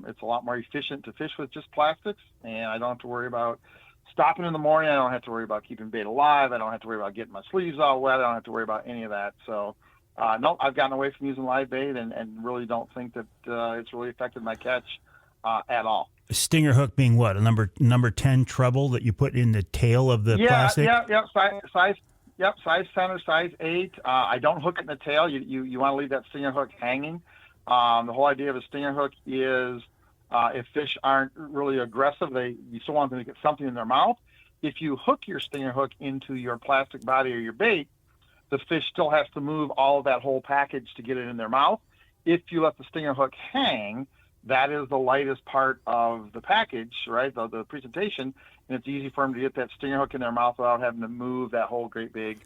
it's a lot more efficient to fish with just plastics, and I don't have to worry about stopping in the morning. I don't have to worry about keeping bait alive. I don't have to worry about getting my sleeves all wet. I don't have to worry about any of that. So no, I've gotten away from using live bait and really don't think that it's really affected my catch at all. A stinger hook being what? A number 10 treble that you put in the tail of the plastic? Yeah, size 10 or size 8. I don't hook it in the tail. You want to leave that stinger hook hanging. The whole idea of a stinger hook is if fish aren't really aggressive, you still want them to get something in their mouth. If you hook your stinger hook into your plastic body or your bait, the fish still has to move all of that whole package to get it in their mouth. If you let the stinger hook hang, that is the lightest part of the package, right? The presentation, and it's easy for them to get that stinger hook in their mouth without having to move that whole great big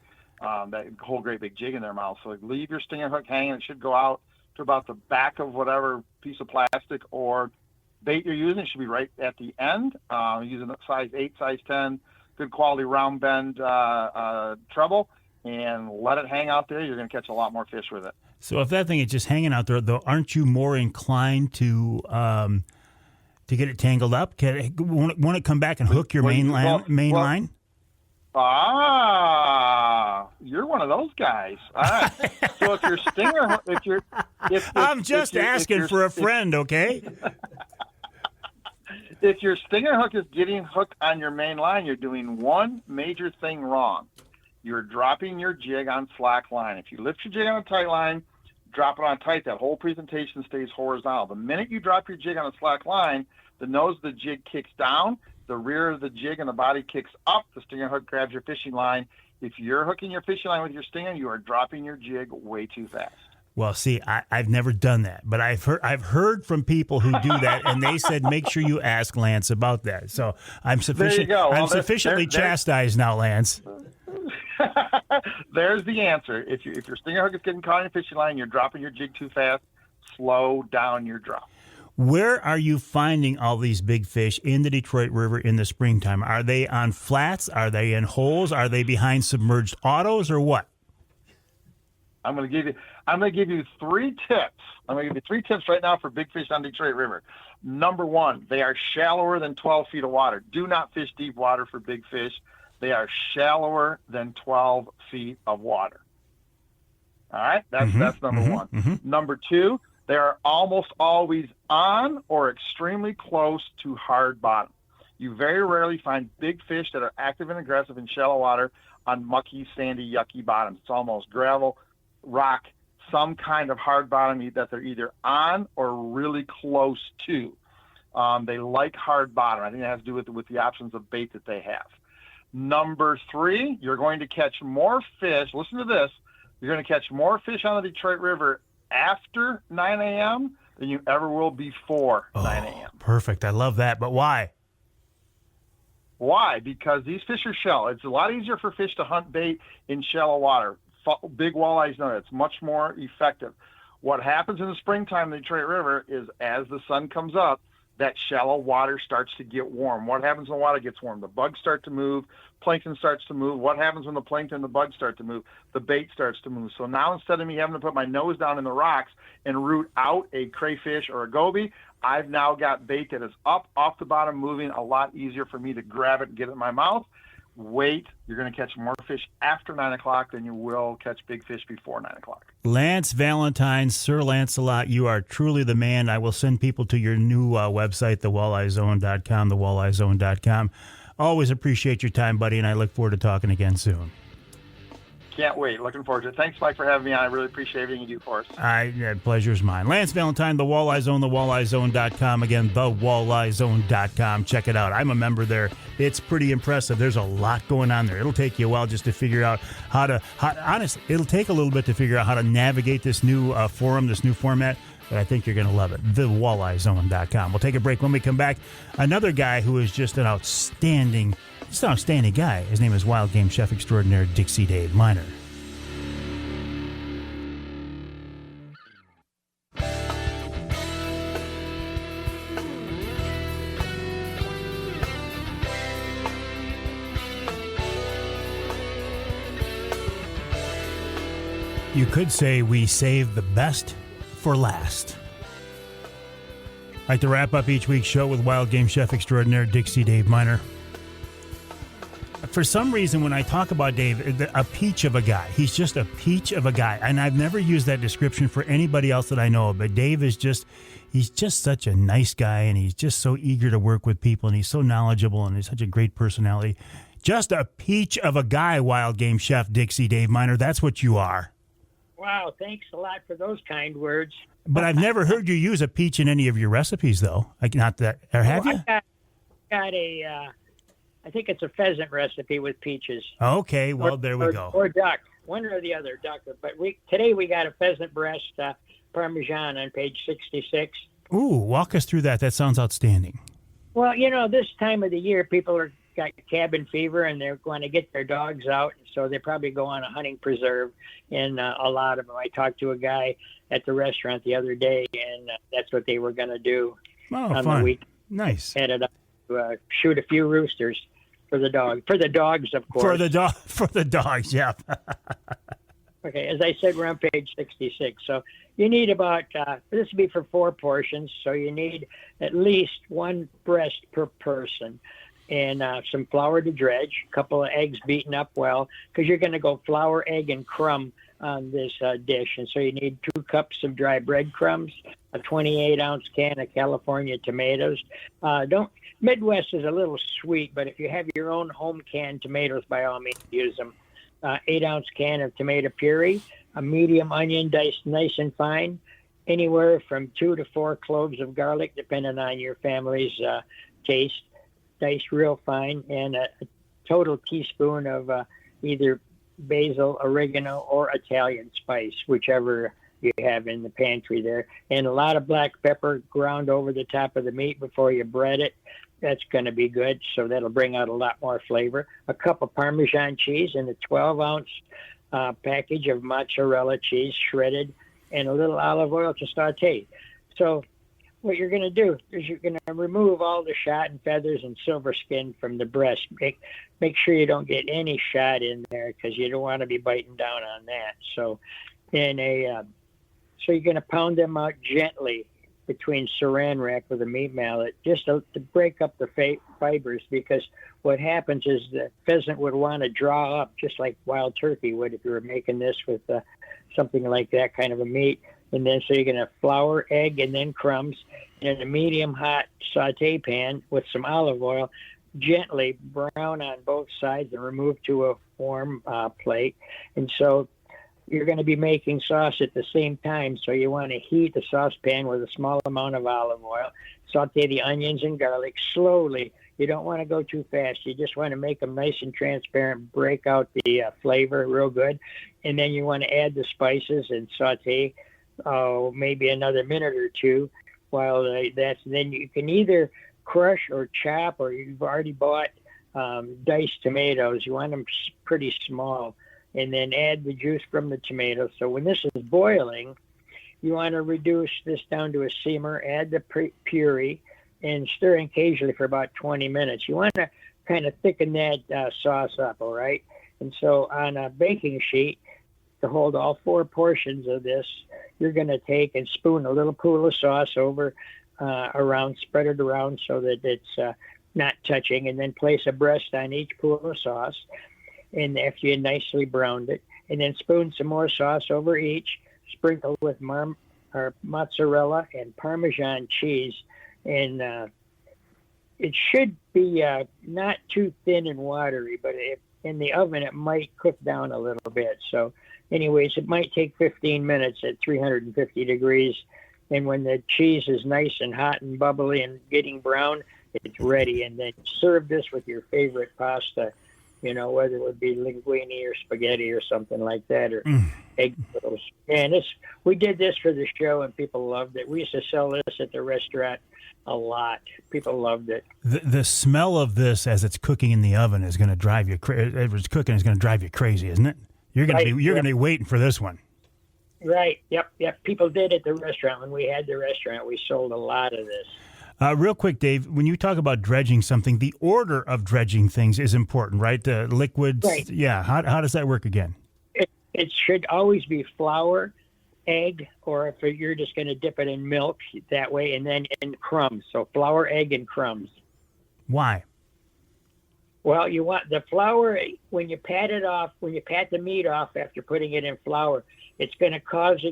jig in their mouth. So leave your stinger hook hanging. It should go out to about the back of whatever piece of plastic or bait you're using. It should be right at the end. Using a size 8, size 10, good quality round bend treble, and let it hang out there. You're going to catch a lot more fish with it. So if that thing is just hanging out there, though, aren't you more inclined to get it tangled up? Won't it come back and hook your main line? You're one of those guys. All right. So if your stinger, I'm just asking for a friend, okay? If your stinger hook is getting hooked on your main line, you're doing one major thing wrong. You're dropping your jig on slack line. If you lift your jig on a tight line, drop it on tight, that whole presentation stays horizontal. The minute you drop your jig on a slack line, the nose of the jig kicks down, the rear of the jig and the body kicks up, the stinger hook grabs your fishing line. If you're hooking your fishing line with your stinger, you are dropping your jig way too fast. Well, see, I've never done that, but I've heard from people who do that, and they said make sure you ask Lance about that. So I'm sufficiently chastised now, Lance. There's the answer. If your stinger hook is getting caught in your fishing line, you're dropping your jig too fast, slow down your drop. Where are you finding all these big fish in the Detroit River in the springtime? Are they on flats? Are they in holes? Are they behind submerged autos, or what? I'm going to give you 3 tips. I'm going to give you 3 tips right now for big fish on Detroit River. Number 1, they are shallower than 12 feet of water. Do not fish deep water for big fish. They are shallower than 12 feet of water. All right? That's number 1. Mm-hmm. Number 2, they are almost always on or extremely close to hard bottom. You very rarely find big fish that are active and aggressive in shallow water on mucky, sandy, yucky bottoms. It's almost gravel, rock, some kind of hard bottom that they're either on or really close to. They like hard bottom. I think that has to do with the options of bait that they have. Number 3, you're going to catch more fish. Listen to this. You're going to catch more fish on the Detroit River after 9 a.m. than you ever will before 9 a.m. Perfect. I love that. But why? Why? Because these fish are shallow. It's a lot easier for fish to hunt bait in shallow water. Big Walleye Zone. It's much more effective. What happens in the springtime in the Detroit River is as the sun comes up, that shallow water starts to get warm. What happens when the water gets warm? The bugs start to move. Plankton starts to move. What happens when the plankton and the bugs start to move? The bait starts to move. So now instead of me having to put my nose down in the rocks and root out a crayfish or a goby, I've now got bait that is up off the bottom moving, a lot easier for me to grab it and get it in my mouth. Wait, you're going to catch more fish after 9 o'clock than you will catch big fish before 9 o'clock. Lance Valentine, Sir Lancelot, you are truly the man. I will send people to your new website, thewalleyezone.com, thewalleyezone.com. Always appreciate your time, buddy, and I look forward to talking again soon. Can't wait. Looking forward to it. Thanks, Mike, for having me on. I really appreciate everything you do for us. Pleasure's mine. Lance Valentine, The Walleye Zone, thewalleyezone.com. Again, thewalleyezone.com. Check it out. I'm a member there. It's pretty impressive. There's a lot going on there. It'll take you a while just to figure out honestly, it'll take a little bit to figure out how to navigate this new forum, this new format, but I think you're going to love it. Thewalleyezone.com. We'll take a break. When we come back, another guy who is just an outstanding guy. His name is Wild Game Chef Extraordinaire Dixie Dave Minar. You could say we save the best for last. I like to wrap up each week's show with wild game chef extraordinaire Dixie Dave Minar. For some reason, when I talk about Dave, a peach of a guy. He's just a peach of a guy. And I've never used that description for anybody else that I know of. But Dave is he's just such a nice guy, and he's just so eager to work with people, and he's so knowledgeable, and he's such a great personality. Just a peach of a guy, wild game chef Dixie Dave Minar. That's what you are. Wow, thanks a lot for those kind words. But I've never heard you use a peach in any of your recipes, though. Not that, or have you? I got a, I think it's a pheasant recipe with peaches. Okay, well, there we go. Or duck, one or the other, duck. But today we got a pheasant breast Parmesan on page 66. Ooh, walk us through that. That sounds outstanding. Well, this time of the year, people got cabin fever, and they're going to get their dogs out, so they probably go on a hunting preserve, and a lot of them. I talked to a guy at the restaurant the other day, and that's what they were going to do on fun. the week. Nice. Headed up to shoot a few roosters for the dogs, of course. For the dogs, yeah. Okay, as I said, we're on page 66. So you need about, this would be for 4 portions, so you need at least 1 breast per person. And some flour to dredge, a couple of eggs beaten up well, because you're going to go flour, egg, and crumb on this dish. And so you need 2 cups of dry breadcrumbs, a 28-ounce can of California tomatoes. Midwest is a little sweet, but if you have your own home canned tomatoes, by all means, use them. 8-ounce can of tomato puree, a medium onion diced nice and fine, anywhere from 2 to 4 cloves of garlic, depending on your family's taste, diced real fine, and a total teaspoon of either basil, oregano, or Italian spice, whichever you have in the pantry there. And a lot of black pepper ground over the top of the meat before you bread it. That's going to be good, so that'll bring out a lot more flavor. A cup of Parmesan cheese and a 12-ounce package of mozzarella cheese, shredded, and a little olive oil to saute. So what you're going to do is you're going to remove all the shot and feathers and silver skin from the breast. Make sure you don't get any shot in there, because you don't want to be biting down on that. So so you're going to pound them out gently between saran wrap with a meat mallet, just to break up the fibers, because what happens is the pheasant would want to draw up, just like wild turkey would if you were making this with something like that kind of a meat. And then so you're going to flour, egg, and then crumbs in a medium hot saute pan with some olive oil, gently brown on both sides and remove to a warm plate. And so you're going to be making sauce at the same time, so you want to heat the saucepan with a small amount of olive oil. Saute the onions and garlic slowly. You don't want to go too fast. You just want to make them nice and transparent, break out the flavor real good. And then you want to add the spices and saute maybe another minute or 2 while then you can either crush or chop, or you've already bought diced tomatoes. You want them pretty small. And then add the juice from the tomatoes. So when this is boiling, you want to reduce this down to a simmer, add the puree, and stir occasionally for about 20 minutes. You want to kind of thicken that sauce up, all right? And so on a baking sheet, to hold all 4 portions of this, you're going to take and spoon a little pool of sauce over around, spread it around so that it's not touching, and then place a breast on each pool of sauce. And after you nicely browned it, and then spoon some more sauce over each, sprinkle with mozzarella and Parmesan cheese, and it should be not too thin and watery, but in the oven it might cook down a little bit. So anyways, it might take 15 minutes at 350 degrees, and when the cheese is nice and hot and bubbly and getting brown, it's ready. And then serve this with your favorite pasta, whether it would be linguine or spaghetti or something like that, or egg noodles. And we did this for the show, and people loved it. We used to sell this at the restaurant a lot. People loved it. The smell of this as it's cooking in the oven is going to drive you crazy. As it's cooking, is going to drive you crazy, isn't it? You're going to be waiting for this one. Right. Yep. People did at the restaurant. When we had the restaurant, we sold a lot of this. Real quick, Dave, when you talk about dredging something, the order of dredging things is important, right? The liquids. Right. Yeah. How does that work again? It should always be flour, egg, or if you're just going to dip it in milk that way, and then in crumbs. So flour, egg, and crumbs. Why? Well, you want the flour when you pat it off, when you pat the meat off after putting it in flour, it's going to cause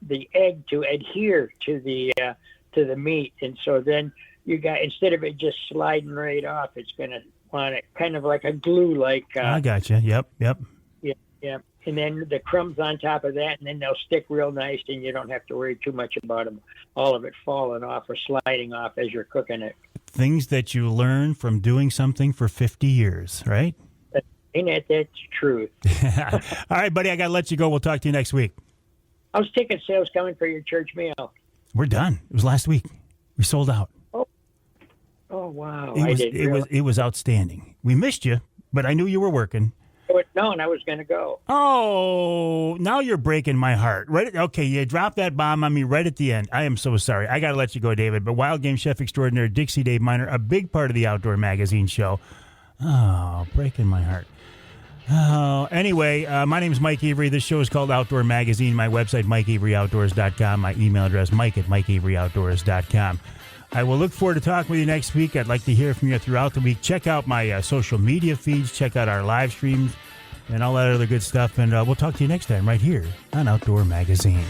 the egg to adhere to the meat, and so then you got, instead of it just sliding right off, it's going to want it kind of like a glue, like. I gotcha. Yep. Yeah. And then the crumbs on top of that, and then they'll stick real nice, and you don't have to worry too much about them, all of it falling off or sliding off as you're cooking it. Things that you learn from doing something for 50 years, right? Ain't that the truth? All right, buddy, I got to let you go. We'll talk to you next week. How's ticket sales coming for your church meal? We're done. It was last week. We sold out. Oh wow! It was outstanding. We missed you, but I knew you were working. No, and I was going to go. Oh, now you're breaking my heart. Right? Okay, you dropped that bomb on me right at the end. I am so sorry. I got to let you go, David. But Wild Game Chef Extraordinaire Dixie Dave Minar, a big part of the Outdoor Magazine show. Oh, breaking my heart. Oh, anyway, my name is Mike Avery. This show is called Outdoor Magazine. My website, MikeAveryOutdoors.com. My email address, Mike@MikeAveryOutdoors.com. I will look forward to talking with you next week. I'd like to hear from you throughout the week. Check out my social media feeds. Check out our live streams and all that other good stuff. And we'll talk to you next time right here on Outdoor Magazine.